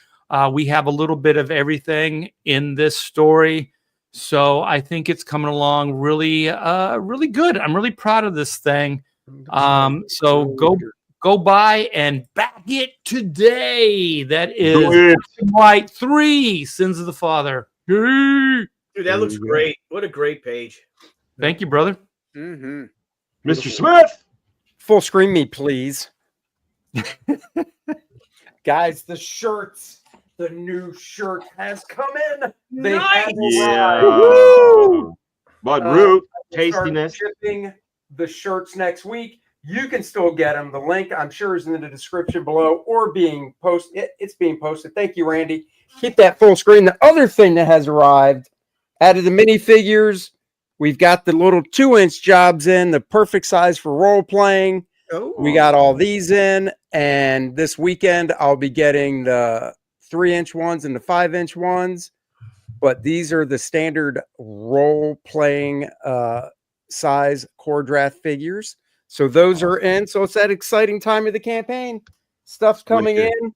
we have a little bit of everything in this story. So I think it's coming along really, really good. I'm really proud of this thing. So go buy and back it today. That is Black and White 3, Sins of the Father. Dude, that looks great. What a great page. Thank you, brother. Mm-hmm. Mr. Smith. Full screen me, please. Guys, the shirts. The new shirt has come in. They have arrived. Bud Root, We'll start tastiness. shipping the shirts next week. You can still get them. The link, I'm sure, is in the description below or being posted. It's being posted. Thank you, Randy. Keep that full screen. The other thing that has arrived, out of the minifigures, we've got the little 2-inch jobs in, the perfect size for role playing. Oh, We got all these in, and this weekend I'll be getting the 3-inch ones and the 5-inch ones. But these are the standard role playing size core draft figures. So those are in. So it's that exciting time of the campaign. Stuff's coming in.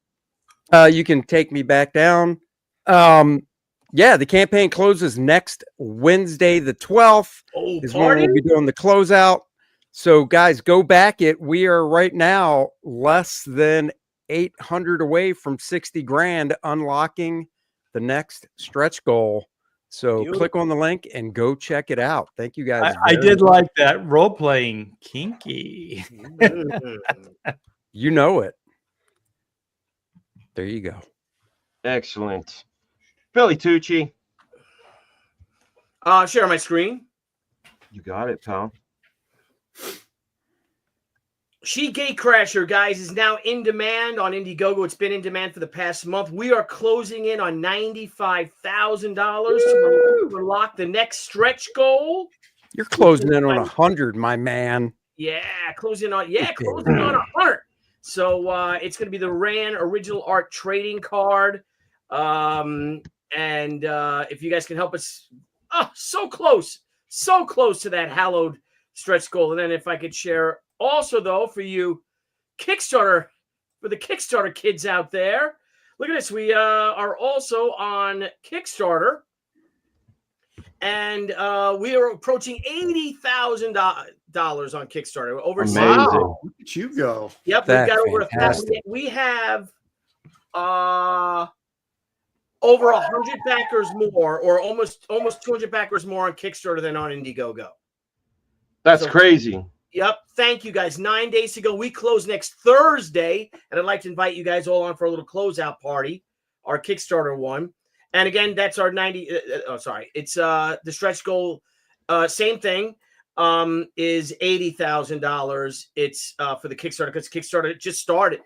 You can take me back down. Yeah, the campaign closes next Wednesday, the 12th. Oh, Is when party? we'll be doing the closeout. So guys, go back it. We are right now less than 800 away from 60 grand, unlocking the next stretch goal. So click on the link and go check it out. Thank you guys. I very did much. like that role playing kinky. You know it. There you go. Excellent. Billy Tucci. Share my screen. You got it, pal. She Gatecrasher, guys, is now in demand on Indiegogo. It's been in demand for the past month. We are closing in on $95,000 to unlock the next stretch goal. You're closing in on 100, my man. Yeah, closing on 100. So it's going to be the Ran original art trading card. And if you guys can help us, so close to that hallowed stretch goal. And then if I could share also, though, for you the Kickstarter kids out there, look at this. We are also on Kickstarter, and we are approaching $80,000 on Kickstarter. Over wow. Look at you go. Yep, That's we've got over fantastic. we have over 100 backers more, or almost 200 backers more on Kickstarter than on Indiegogo. That's crazy. Yep. Thank you, guys. 9 days to go. We close next Thursday, and I'd like to invite you guys all on for a little closeout party, our Kickstarter one. And again, that's our 90. It's the stretch goal. Same thing. Is $80,000. It's for the Kickstarter, because Kickstarter just started.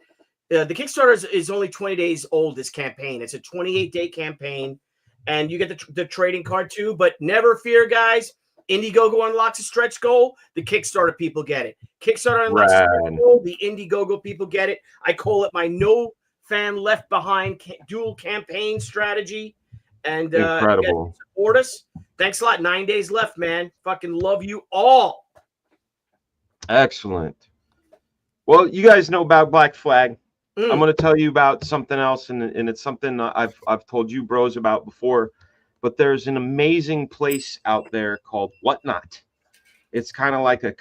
The Kickstarter is only 20 days old. This campaign. It's a 28-day campaign, and you get the trading card too. But never fear, guys. Indiegogo unlocks a stretch goal. The Kickstarter people get it. Kickstarter unlocks a stretch goal. The Indiegogo people get it. I call it my no fan left behind dual campaign strategy. And incredible. You guys support us. Thanks a lot. 9 days left, man. Fucking love you all. Excellent. Well, you guys know about Black Flag. Mm. I'm going to tell you about something else, and it's something I've told you bros about before. But there's an amazing place out there called Whatnot. It's kind of like a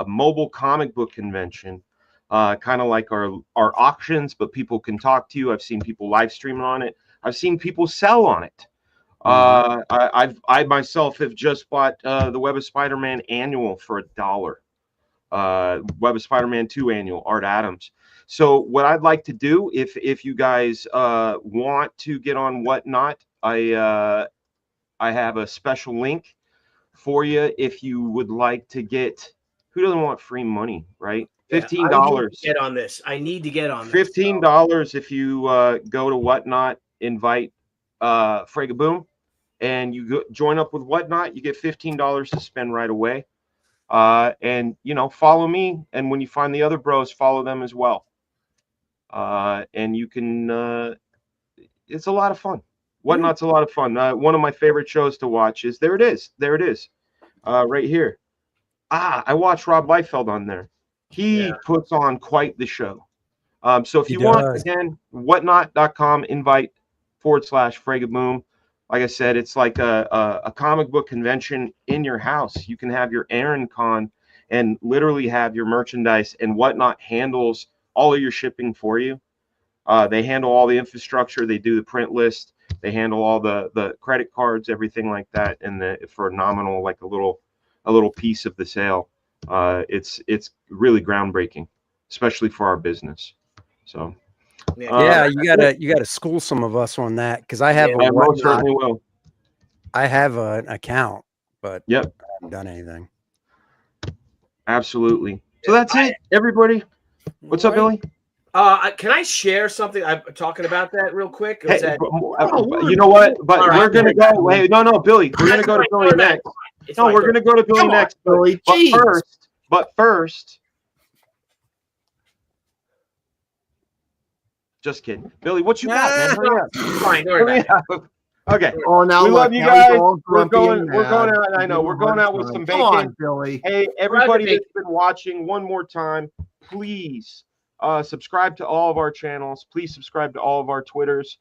mobile comic book convention, kind of like our auctions, but people can talk to you. I've seen people live streaming on it. I've seen people sell on it. I myself have just bought the Web of Spider-Man annual for $1. Web of Spider-Man 2 annual, Art Adams. So what I'd like to do, if you guys want to get on Whatnot, I have a special link for you if you would like to get. Who doesn't want free money, right? $15. Get on this. I need to get on this. $15 if you go to Whatnot, invite Fregaboom, and you join up with Whatnot. You get $15 to spend right away. And follow me, and when you find the other bros, follow them as well. And you can. It's a lot of fun. Whatnot's a lot of fun. One of my favorite shows to watch is there it is, right here. I watch Rob Liefeld on there. He puts on quite the show. So if you want, again, whatnot.com, invite /Fregaboom. like I said, it's like a comic book convention in your house. You can have your Aaron Con and literally have your merchandise and whatnot handles all of your shipping for you. They handle all the infrastructure. They do the print list. They handle all the credit cards, everything like that, and for nominal, like a little piece of the sale. It's really groundbreaking, especially for our business. So yeah, you gotta school some of us on that, because I have I most certainly will. I have an account, but yep, I haven't done anything. Absolutely. So that's it, everybody. What's up, Billy? Can I share something? I'm talking about that real quick. Hey, you know what? But we're gonna go. Wait, no, Billy. We're gonna go to Billy next. No, we're gonna go to Billy next. Billy. But first, just kidding, Billy. What you got, man? Hurry up. Fine, hurry up. Okay. Oh, now we love you guys. We're going out. I know. We're going out with some bacon. Come on, Billy. Hey, everybody that's been watching, one more time, please subscribe to all of our channels. Please subscribe to all of our Twitters.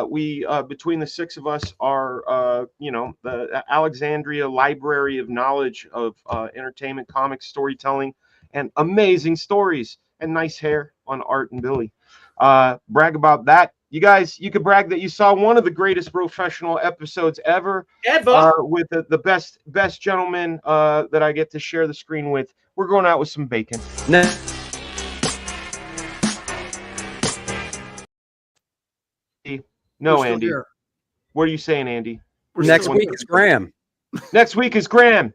We between the 6 of us are the Alexandria Library of Knowledge of entertainment, comics, storytelling, and amazing stories, and nice hair on Art and Billy. Brag about that. You guys, you could brag that you saw one of the greatest professional episodes ever with the best gentleman that I get to share the screen with. We're going out with some bacon. No, Andy. Here. What are you saying, Andy? Next week is Graham. Next week is Graham.